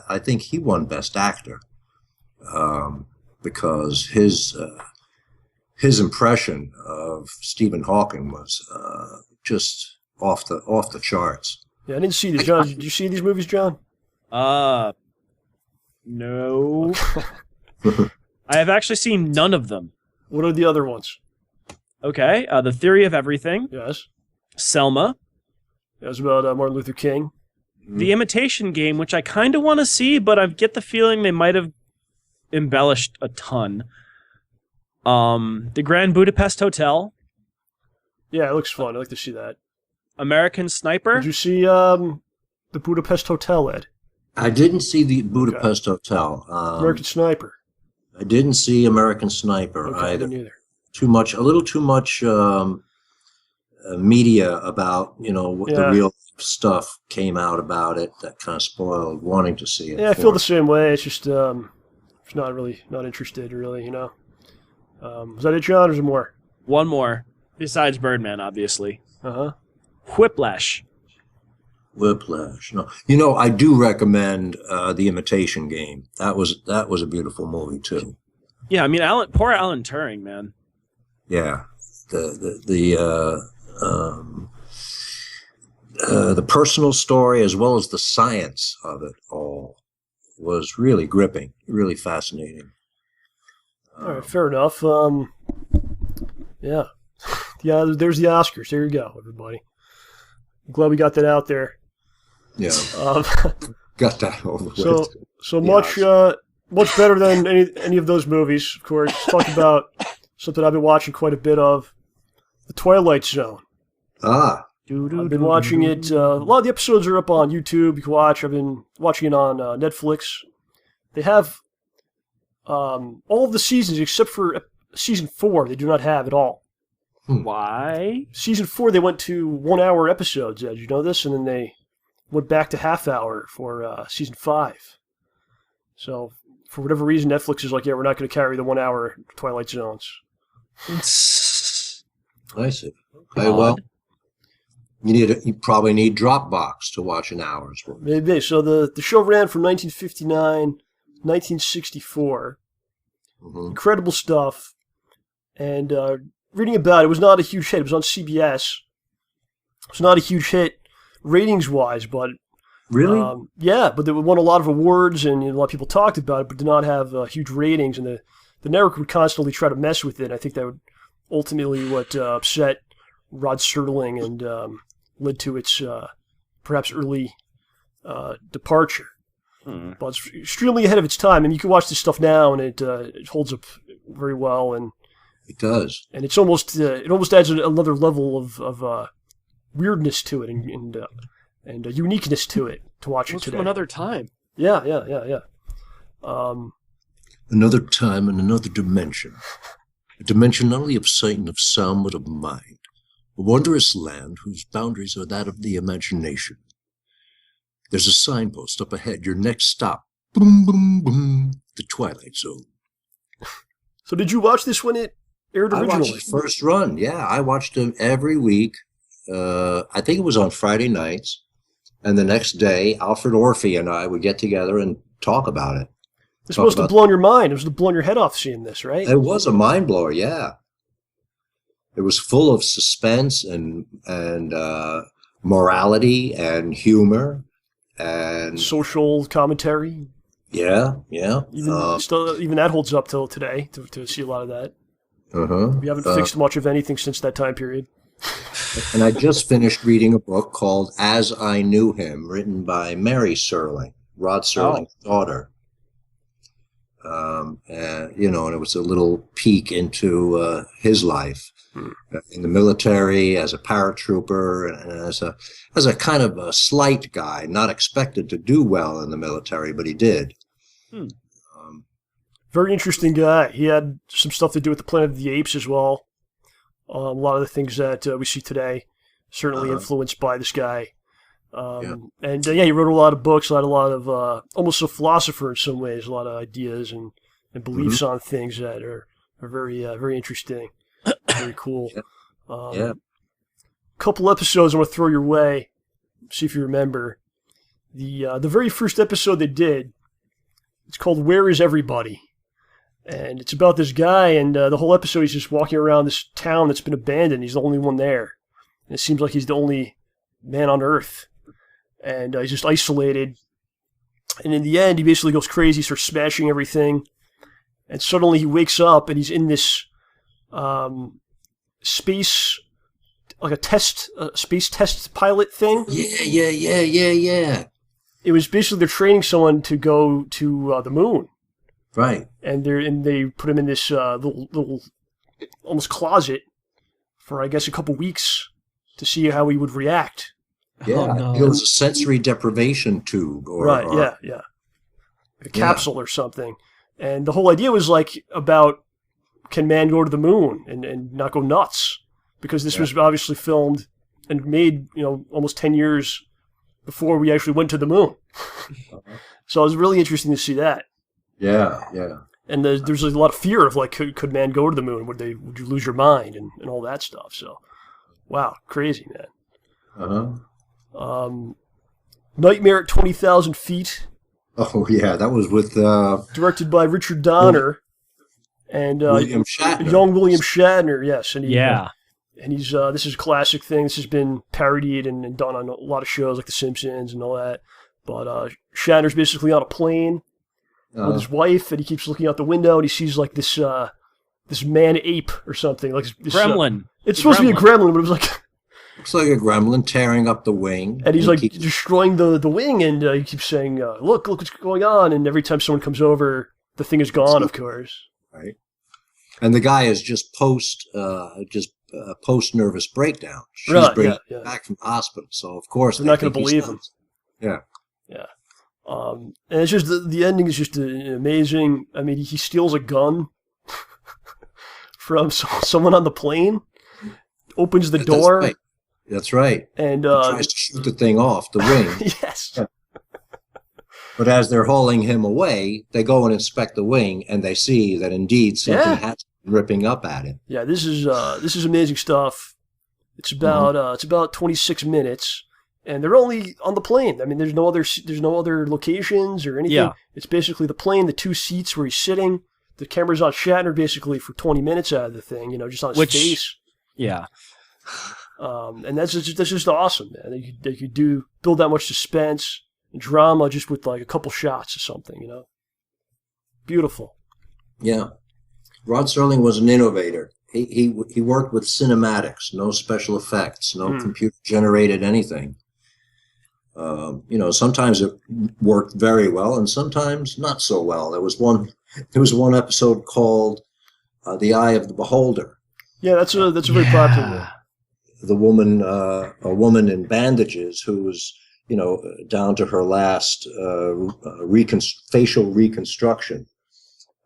I think he won Best Actor because his impression of Stephen Hawking was just off the charts. Yeah, I didn't see these. John, did you see these movies, John? No. I have actually seen none of them. What are the other ones? Okay, The Theory of Everything. Yes. Selma. That was about Martin Luther King. The Imitation Game, which I kind of want to see, but I get the feeling they might have embellished a ton. The Grand Budapest Hotel. Yeah, it looks fun. I'd like to see that. American Sniper. Did you see the Budapest Hotel, Ed? I didn't see the Budapest Hotel. American Sniper. I didn't see American Sniper either. Neither. A little too much media about, what the real stuff came out about it that kind of spoiled wanting to see it. Yeah, I feel the same way. It's just not interested really, Is that it, John, or is there more? One more, besides Birdman, obviously. Whiplash. Whiplash. No, I do recommend The Imitation Game. That was a beautiful movie too. Yeah, I mean, poor Alan Turing, man. Yeah, the personal story as well as the science of it all was really gripping, really fascinating. All right, fair enough. Yeah, there's the Oscars. There you go, everybody. I'm glad we got that out there. Yeah, got that over with. So much better than any of those movies. Of course, let's talk about something I've been watching quite a bit of, The Twilight Zone. I've been watching it. A lot of the episodes are up on YouTube. You can watch. I've been watching it on Netflix. They have all of the seasons except for season 4. They do not have at all. Why? Season 4, they went to 1-hour episodes. Did you know this? And then they went back to half-hour for season 5. So, for whatever reason, Netflix is like, yeah, we're not going to carry the 1-hour Twilight Zones. I see. Okay, well, you probably need Dropbox to watch an hour's worth. Maybe. So the show ran from 1959 to 1964. Incredible stuff. And reading about it, was not a huge hit. It was on CBS. It was not a huge hit ratings-wise, but... Really? Yeah, but they won a lot of awards, and a lot of people talked about it, but did not have huge ratings, and the network would constantly try to mess with it. I think that would ultimately what upset Rod Serling and led to its perhaps early departure. But it's extremely ahead of its time, and you can watch this stuff now, and it holds up very well. And it does. And it's almost it almost adds another level of weirdness to it and uniqueness to it to watch it today. From another time. Yeah. Another time and another dimension. A dimension not only of sight and of sound, but of mind. A wondrous land whose boundaries are that of the imagination. There's a signpost up ahead. Your next stop. Boom, boom, boom. The Twilight Zone. So did you watch this when it aired originally? I watched the first run. Yeah, I watched them every week. I think it was on Friday nights. And the next day, Alfred Orphy and I would get together and talk about it. This must have blown your mind. It must have blown your head off seeing this, right? It was a mind blower, yeah. It was full of suspense and morality and humor and social commentary. Yeah. Even that holds up till today to see a lot of that. We haven't fixed much of anything since that time period. And I just finished reading a book called As I Knew Him, written by Mary Serling, Rod Serling's daughter. And it was a little peek into his life in the military, as a paratrooper, and as a kind of a slight guy, not expected to do well in the military, but he did. Very interesting guy. He had some stuff to do with the Planet of the Apes as well. A lot of the things that we see today certainly influenced by this guy. And he wrote a lot of books, a lot of almost a philosopher in some ways, a lot of ideas and beliefs on things that are very very interesting, very cool. Couple episodes I'm going to throw your way, see if you remember. The very first episode they did, it's called Where Is Everybody? And it's about this guy, and the whole episode he's just walking around this town that's been abandoned. He's the only one there. And it seems like he's the only man on Earth. And he's just isolated. And in the end, he basically goes crazy, starts smashing everything. And suddenly he wakes up, and he's in this space, like a space test pilot thing. Yeah. It was basically they're training someone to go to the moon. Right. And they put him in this little almost closet for, I guess, a couple weeks to see how he would react. Yeah, Oh, no. it was a sensory deprivation tube, Yeah, a capsule or something. And the whole idea was like about, can man go to the moon and not go nuts? Because this was obviously filmed and made, almost 10 years before we actually went to the moon. So it was really interesting to see that. Yeah. And there's a lot of fear of like, could man go to the moon? Would you lose your mind and all that stuff? So, wow, crazy, man. Nightmare at 20,000 Feet. Oh yeah, that was with directed by Richard Donner and William Shatner. young William Shatner. Yes, and he's this is a classic thing. This has been parodied and done on a lot of shows like The Simpsons and all that. But Shatner's basically on a plane with his wife, and he keeps looking out the window, and he sees like this man ape or something, like this gremlin. It's supposed to be a gremlin, but it was like looks like a gremlin tearing up the wing, and he's like destroying the wing, and he keeps saying, "Look what's going on!" And every time someone comes over, the thing is gone, of course. Right, and the guy is just post nervous breakdown. She's bringing him back from the hospital, so of course they're not going to believe him. Yeah. And it's just the ending is just amazing. I mean, he steals a gun from someone on the plane, opens the door. That's right. And tries to shoot the thing off the wing. Yes. But as they're hauling him away, they go and inspect the wing, and they see that indeed something has been ripping up at it. Yeah, this is amazing stuff. It's about 26 minutes. And they're only on the plane. I mean, there's no other locations or anything. Yeah. It's basically the plane, the two seats where he's sitting. The camera's on Shatner basically for 20 minutes out of the thing, just on his face. Yeah. And that's just awesome, man. They could build that much suspense and drama just with like a couple shots or something, Beautiful. Yeah. Rod Serling was an innovator. He worked with cinematics, no special effects, no computer generated anything. Sometimes it worked very well, and sometimes not so well. There was one episode called "The Eye of the Beholder." Yeah, that's a very popular one. A woman in bandages who was, down to her last facial reconstruction,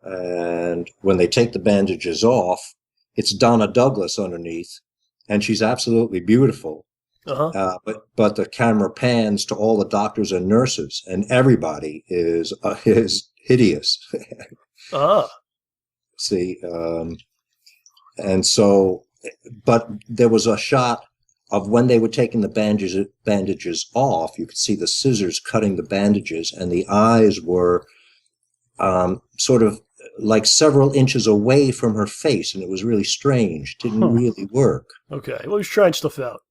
and when they take the bandages off, it's Donna Douglas underneath, and she's absolutely beautiful. But the camera pans to all the doctors and nurses, and everybody is hideous. See, and so, but there was a shot of when they were taking the bandages off. You could see the scissors cutting the bandages, and the eyes were sort of like several inches away from her face, and it was really strange. Didn't really work. Okay, well, he's trying stuff out.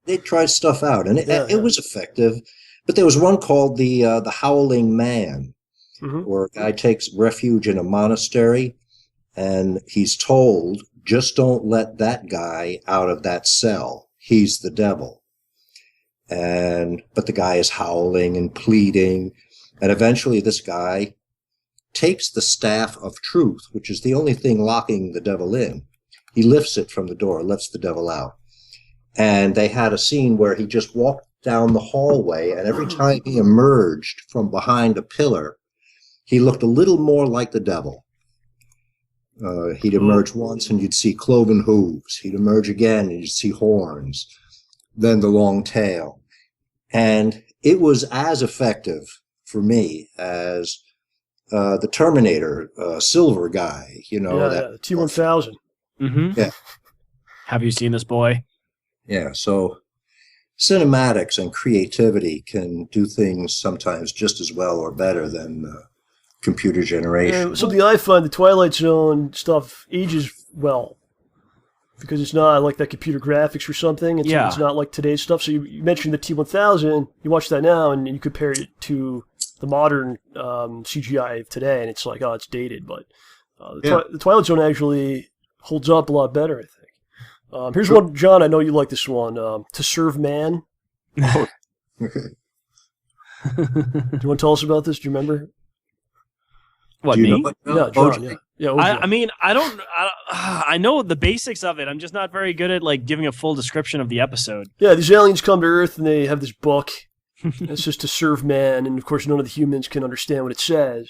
They tried stuff out, and it was effective. But there was one called the Howling Man, where a guy takes refuge in a monastery, and he's told, just don't let that guy out of that cell. He's the devil. But the guy is howling and pleading, and eventually this guy takes the staff of truth, which is the only thing locking the devil in. He lifts it from the door, lets the devil out. And they had a scene where he just walked down the hallway, and every time he emerged from behind a pillar, he looked a little more like the devil. He'd emerge once, and you'd see cloven hooves. He'd emerge again, and you'd see horns, then the long tail. And it was as effective for me as the Terminator silver guy, the T-1000. Yeah. Have you seen this boy? Yeah, so cinematics and creativity can do things sometimes just as well or better than computer generation. Something I find, the Twilight Zone stuff ages well, because it's not like that computer graphics or something. It's not like today's stuff. So you mentioned the T-1000, you watch that now, and you compare it to the modern CGI of today, and it's like, oh, it's dated. But the Twilight Zone actually holds up a lot better, I think. Here's one, John, I know you like this one. To Serve Man. Do you want to tell us about this? Do you remember? What, Do you me? know what? Yeah, John. Yeah. OJ. I mean, I know the basics of it. I'm just not very good at like giving a full description of the episode. Yeah, these aliens come to Earth and they have this book. It's just to serve man, and of course none of the humans can understand what it says.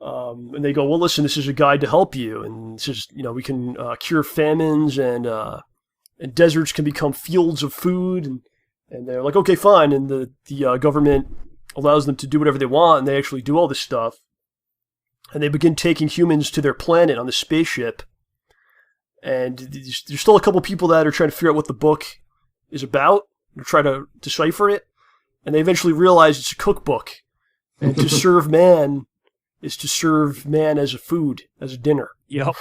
And they go, well, listen, this is a guide to help you, and this is, we can cure famines, and deserts can become fields of food, and they're like, okay, fine, and the government allows them to do whatever they want, and they actually do all this stuff, and they begin taking humans to their planet on the spaceship, and there's still a couple people that are trying to figure out what the book is about, or try to decipher it, and they eventually realize it's a cookbook, and to serve man is to serve man as a food, as a dinner. Yep.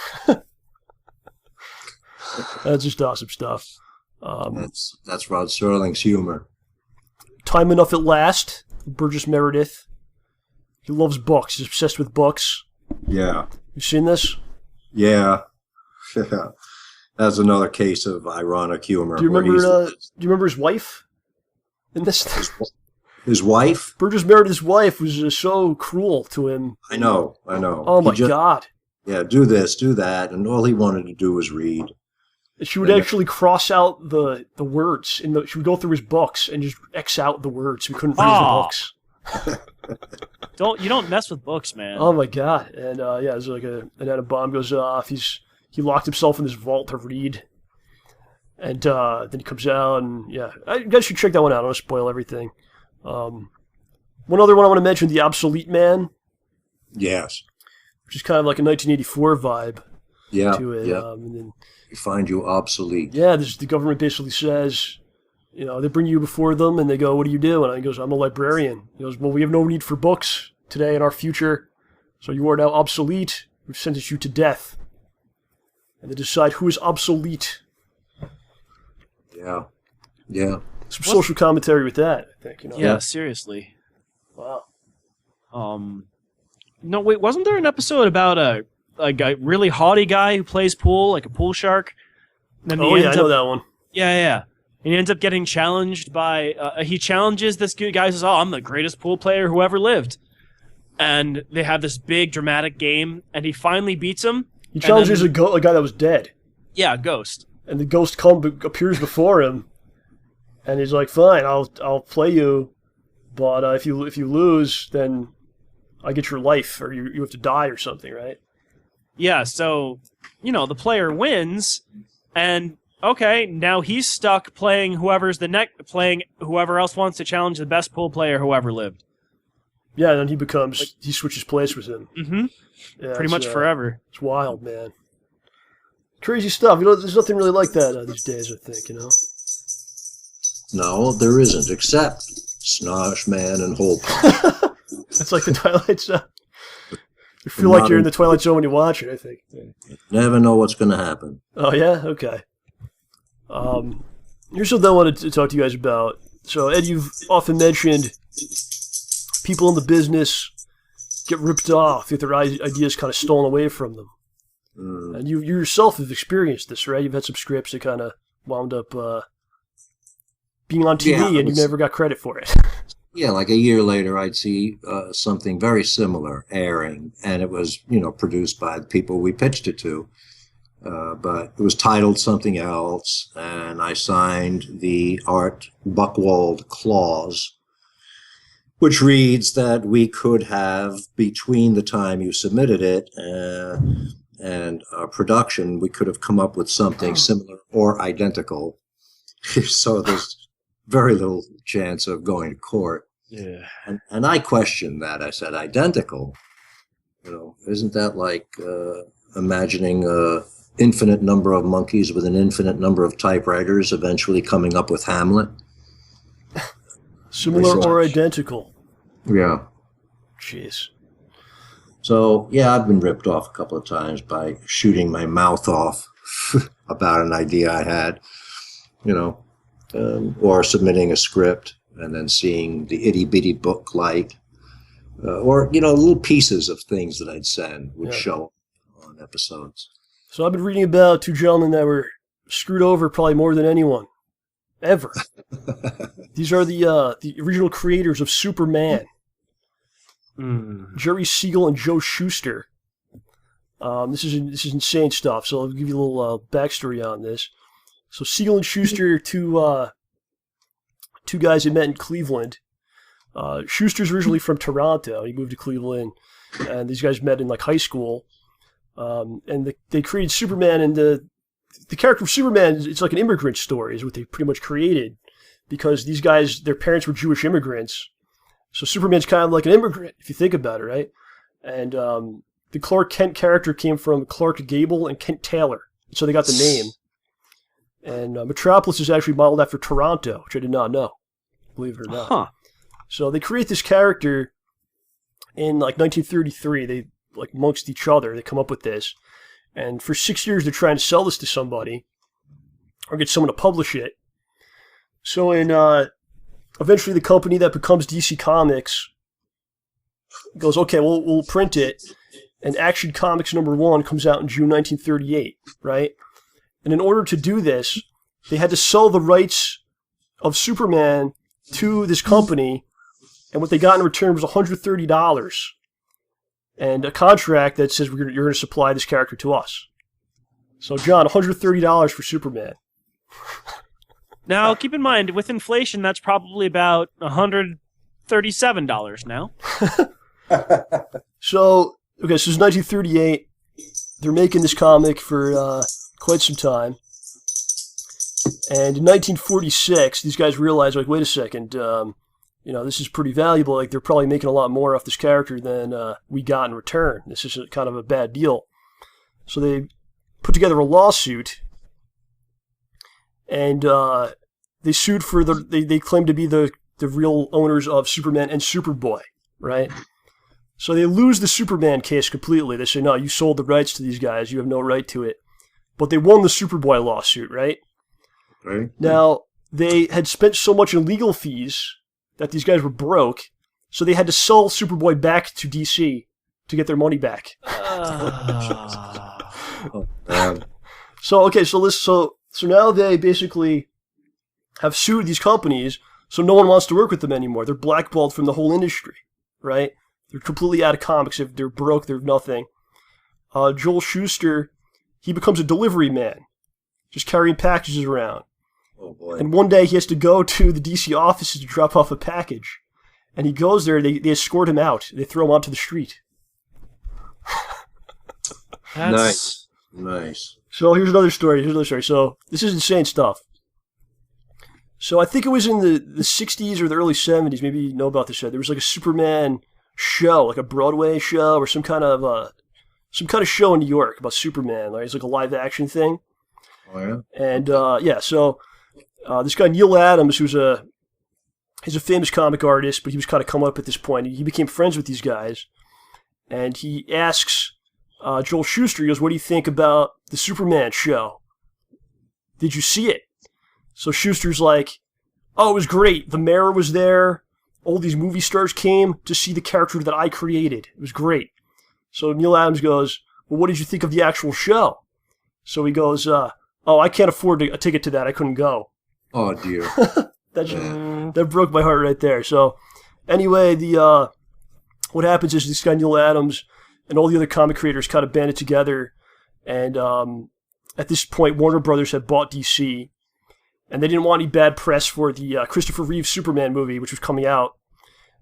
That's just awesome stuff. That's Rod Serling's humor. Time Enough at Last, Burgess Meredith. He loves books. He's obsessed with books. Yeah. You seen this? Yeah. That's another case of ironic humor. Do you remember his wife in this? His wife? Burgess Meredith's wife was so cruel to him. I know. Oh my God. Yeah, do this, do that, and all he wanted to do was read. She would actually cross out the words. She would go through his books and just X out the words. We couldn't read the books. You don't mess with books, man. Oh my God. And it was like an atom bomb goes off. He locked himself in this vault to read. And then he comes out, and you guys should check that one out. I don't want to spoil everything. One other one I want to mention, The Obsolete Man. Yes. Which is kind of like a 1984 vibe to it. Yeah. And then, we find you obsolete. Yeah, the government basically says, they bring you before them, and they go, what do you do? And he goes, I'm a librarian. He goes, well, we have no need for books today in our future, so you are now obsolete. We've sentenced you to death. And they decide who is obsolete. Yeah. Some social commentary with that, I think. Yeah, seriously. Wow. No, wait, wasn't there an episode about a really haughty guy who plays pool, like a pool shark? And then I know that one. Yeah. And he ends up getting challenged by... he challenges this guy who says, I'm the greatest pool player who ever lived. And they have this big, dramatic game, and he finally beats him. He challenges a guy that was dead. Yeah, a ghost. And the ghost appears before him, and he's like, fine, I'll play you, but if you lose, then I get your life, or you have to die or something, right? Yeah, so, the player wins, and... okay, now he's stuck playing whoever else wants to challenge the best pool player who ever lived. Yeah, and then he switches place with him. Mm-hmm. Yeah, pretty much forever. It's wild, man. Crazy stuff. There's nothing really like that these days, I think, No, there isn't, except Snosh Man and Hole Punch. It's like the Twilight Zone. You feel like you're in the Twilight Zone when you watch it, I think. Never know what's going to happen. Oh, yeah? Okay. Here's something I wanted to talk to you guys about. So, Ed, you've often mentioned people in the business get ripped off, get their ideas kind of stolen away from them. And you yourself have experienced this, right? You've had some scripts that kind of wound up being on TV, and you never got credit for it. Yeah, like a year later, I'd see something very similar airing, and it was, produced by the people we pitched it to. But it was titled something else, and I signed the Art Buchwald clause, which reads that we could have, between the time you submitted it and production, we could have come up with something similar or identical. So there's very little chance of going to court. Yeah. And I questioned that. I said, identical? Isn't that like imagining infinite number of monkeys with an infinite number of typewriters eventually coming up with Hamlet? Similar or identical? Yeah. Jeez. So, yeah, I've been ripped off a couple of times by shooting my mouth off about an idea I had, or submitting a script and then seeing the itty-bitty book light, or, little pieces of things that I'd send would show up on episodes. So I've been reading about two gentlemen that were screwed over probably more than anyone ever. These are the original creators of Superman. Jerry Siegel and Joe Shuster. This is insane stuff. So I'll give you a little backstory on this. So Siegel and Schuster, two guys they met in Cleveland. Schuster's originally from Toronto. He moved to Cleveland, and these guys met in like high school. And they created Superman, and the character of Superman, it's like an immigrant story, is what they pretty much created, because these guys, their parents were Jewish immigrants. So Superman's kind of like an immigrant, if you think about it, right? And the Clark Kent character came from Clark Gable and Kent Taylor, so they got the name. And Metropolis is actually modeled after Toronto, which I did not know, believe it or not. Huh. So they create this character in like 1933. They like amongst each other, they come up with this, and for 6 years they're trying to sell this to somebody or get someone to publish it. So eventually the company that becomes DC Comics goes, okay, we'll print it, and Action Comics #1 comes out in June 1938, right? And in order to do this, they had to sell the rights of Superman to this company, and what they got in return was $130 and a contract that says you're going to supply this character to us. So, John, $130 for Superman. Now, keep in mind, with inflation, that's probably about $137 now. So, okay, so it's 1938. They're making this comic for quite some time. And in 1946, these guys realized, like, wait a second, this is pretty valuable. Like, they're probably making a lot more off this character than we got in return. This is kind of a bad deal. So they put together a lawsuit, and they sued for they claim to be the real owners of Superman and Superboy, right? So they lose the Superman case completely. They say, no, you sold the rights to these guys. You have no right to it. But they won the Superboy lawsuit, right? Right. Now, they had spent so much in legal fees that these guys were broke, so they had to sell Superboy back to DC to get their money back. Oh, man. So now they basically have sued these companies, so no one wants to work with them anymore. They're blackballed from the whole industry, right? They're completely out of comics. If they're broke, they're nothing. Joel Shuster, he becomes a delivery man, just carrying packages around. Oh, boy. And one day he has to go to the DC offices to drop off a package. And he goes there, they escort him out. They throw him onto the street. Nice. So here's another story. So this is insane stuff. So I think it was in the 60s or the early 70s, maybe you know about this show. There was like a Superman show, like a Broadway show or some kind of show in New York about Superman. Right? It's like a live action thing. Oh, yeah? And so this guy Neil Adams, he's a famous comic artist, but he was kind of come up at this point. He became friends with these guys, and he asks Joel Shuster, he goes, what do you think about the Superman show? Did you see it? So Schuster's like, oh, it was great. The mayor was there. All these movie stars came to see the character that I created. It was great. So Neil Adams goes, well, what did you think of the actual show? So he goes, I can't afford a ticket to that. I couldn't go. Oh, dear. That broke my heart right there. So anyway, what happens is this guy Neil Adams and all the other comic creators kind of banded together, and at this point Warner Brothers had bought DC, and they didn't want any bad press for the Christopher Reeve Superman movie, which was coming out,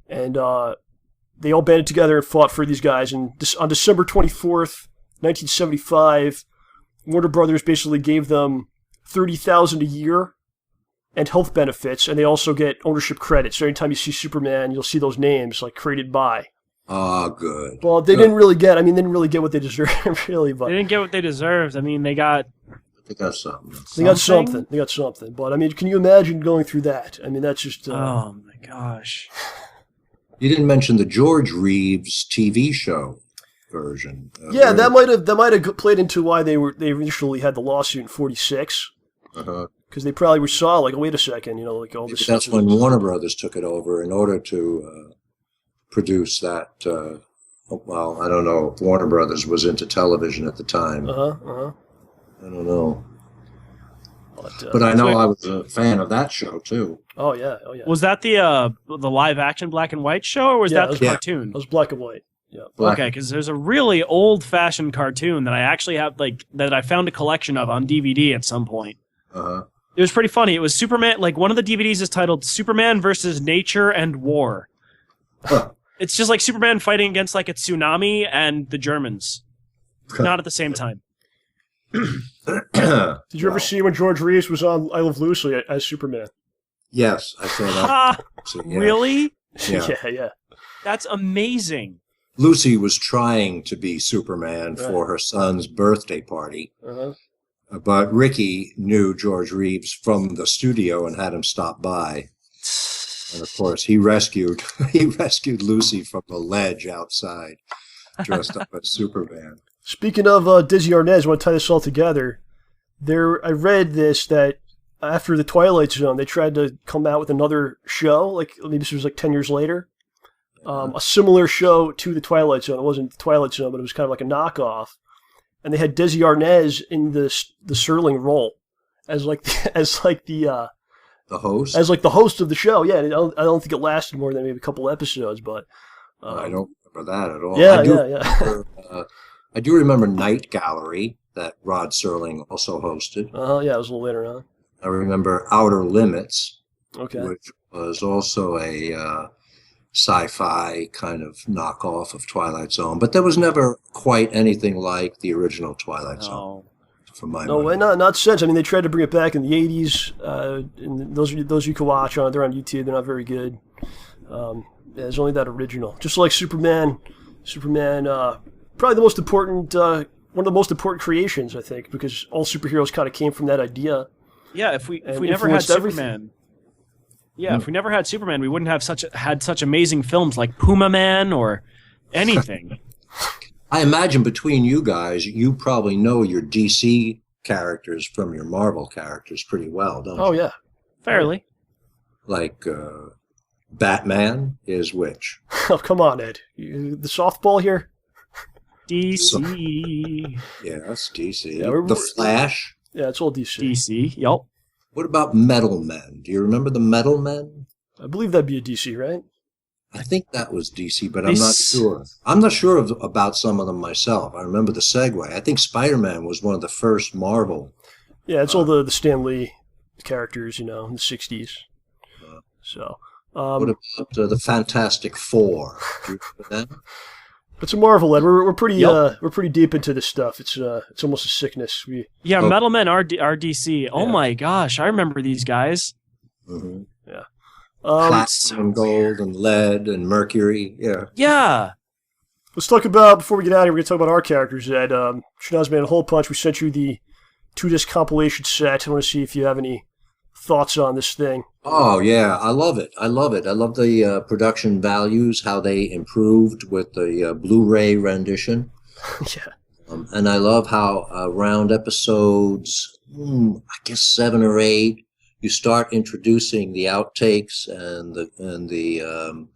and they all banded together and fought for these guys. And on December 24th, 1975, Warner Brothers basically gave them $30,000 a year and health benefits, and they also get ownership credits. So anytime you see Superman, you'll see those names, like created by. Oh, good. Well, they didn't really get what they deserved, really. But they didn't get what they deserved. I mean, they got something. They got something. But, I mean, can you imagine going through that? I mean, that's just... oh, my gosh. You didn't mention the George Reeves TV show version. Yeah, that might have played into why they initially had the lawsuit in 46. Because they probably saw, like, wait a second, like all this... That's when Warner Brothers took it over in order to produce that... well, I don't know if Warner Brothers was into television at the time. I don't know. But I know I was a fan of that show too. Oh yeah. Was that the live action black and white show, or was that the cartoon? It was black and white. Yeah. Okay, because there's a really old fashioned cartoon that I actually have that I found a collection of on DVD at some point. Uh-huh. It was pretty funny. It was Superman. Like one of the DVDs is titled "Superman versus Nature and War." Huh. It's just like Superman fighting against like a tsunami and the Germans, not at the same time. Did you ever see when George Reeves was on I Love Lucy as Superman? Yes, I saw that. Yeah. Really? Yeah. Yeah. That's amazing. Lucy was trying to be Superman for her son's birthday party. Uh-huh. But Ricky knew George Reeves from the studio and had him stop by. And of course, he rescued Lucy from the ledge outside, dressed up as Superman. Speaking of Dizzy Arnaz, I want to tie this all together. I read that after the Twilight Zone, they tried to come out with another show, like maybe this was like 10 years later. A similar show to the Twilight Zone. It wasn't the Twilight Zone, but it was kind of like a knockoff. And they had Dizzy Arnaz in the Serling role as the host, as like the host of the show. Yeah, I don't think it lasted more than maybe a couple episodes, but I don't remember that at all. Yeah. I do remember Night Gallery that Rod Serling also hosted. Yeah, it was a little later on. I remember Outer Limits, which was also a sci-fi kind of knockoff of Twilight Zone, but there was never quite anything like the original Twilight Zone. From my mind. Not since. I mean, they tried to bring it back in the 80s. And those you can watch on. They're on YouTube. They're not very good. There's only that original. Just like Superman, probably the most important, one of the most important creations, I think, because all superheroes kind of came from that idea. Yeah, if we never had Superman. Yeah, if we never had Superman, we wouldn't have had such amazing films like Puma Man or anything. I imagine between you guys, you probably know your DC characters from your Marvel characters pretty well, don't you? Oh, yeah. Fairly. Like Batman is which? Oh, come on, Ed. The softball here? DC. Yes, DC. Yeah, the Flash? Yeah, it's all DC. DC, yep. What about Metal Men? Do you remember the Metal Men? I believe that'd be a DC, right? I think that was DC, but I'm not sure. I'm not sure about some of them myself. I remember the Segway. I think Spider-Man was one of the first Marvel. Yeah, it's all the Stan Lee characters, in the 60s. What about the Fantastic Four? Do you remember them? It's a Marvel, Ed. We're pretty deep into this stuff. It's almost a sickness. Metal Men are DC. Oh my gosh, I remember these guys. Mm-hmm. Yeah. Platinum and gold and lead and mercury. Yeah. Yeah. Let's talk about, before we get out of here, we're going to talk about our characters, Ed. Schnoz Man, a whole punch. We sent you the 2-disc compilation set. I want to see if you have any thoughts on this thing. Oh, yeah. I love it. I love the production values, how they improved with the Blu-ray rendition. Yeah. And I love how around episodes, I guess 7 or 8, you start introducing the outtakes and the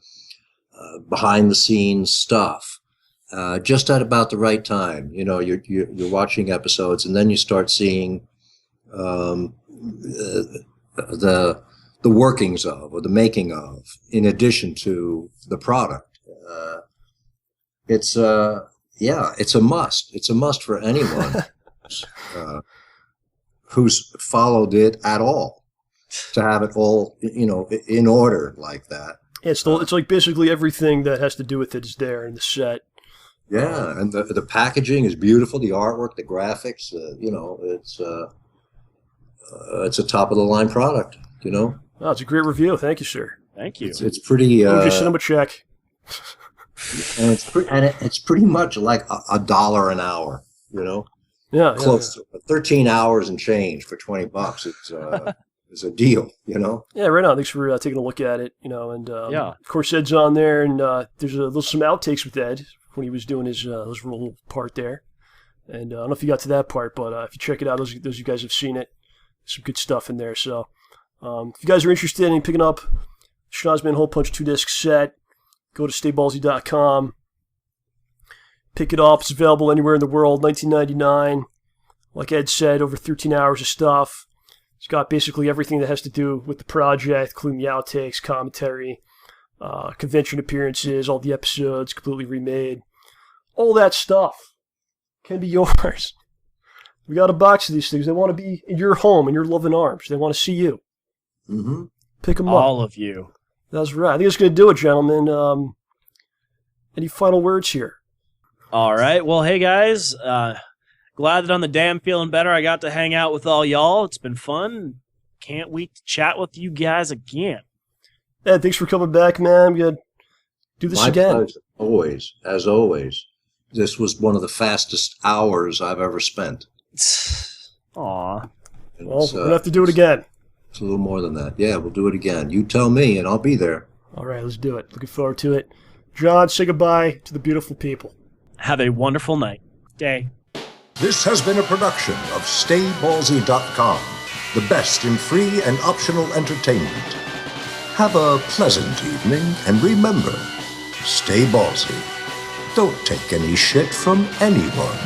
behind the scenes stuff just at about the right time. You're watching episodes, and then you start seeing the workings of, or the making of, in addition to the product. It's a must. It's a must for anyone who's followed it at all, to have it all, in order like that. Yeah, it's like basically everything that has to do with it is there in the set. Yeah, and the packaging is beautiful. The artwork, the graphics, it's a top of the line product. Oh, it's a great review. Thank you, sir. Thank you. It's pretty. Just send him a check. And it's pretty much like $1 an hour. Yeah, close to it. 13 hours and change for $20. It's a deal. Yeah, right on. Thanks for taking a look at it. And of course Ed's on there, and there's some outtakes with Ed when he was doing his little part there. And I don't know if you got to that part, but if you check it out, those of you guys have seen it. Some good stuff in there. So if you guys are interested in picking up Schnozman Hole Punch 2-disc set, go to STAYBALLSY.com. Pick it up. It's available anywhere in the world. $19.99. Like Ed said, over 13 hours of stuff. It's got basically everything that has to do with the project, including the outtakes, commentary, convention appearances, all the episodes completely remade. All that stuff can be yours. We got a box of these things. They want to be in your home, in your loving arms. They want to see you. Mm-hmm. Pick them up. All of you. That's right. I think it's going to do it, gentlemen. Any final words here? All right. Well, hey, guys. Glad that on the day I'm feeling better, I got to hang out with all y'all. It's been fun. Can't wait to chat with you guys again. Ed, thanks for coming back, man. We got to do this again. My pleasure. Always. As always. This was one of the fastest hours I've ever spent. Aw. Well, we're going to have to do it again. It's a little more than that. Yeah, we'll do it again. You tell me, and I'll be there. All right, let's do it. Looking forward to it. John, say goodbye to the beautiful people. Have a wonderful night. Day. This has been a production of STAYBALLSY.com, the best in free and optional entertainment. Have a pleasant evening, and remember, stay ballsy. Don't take any shit from anyone.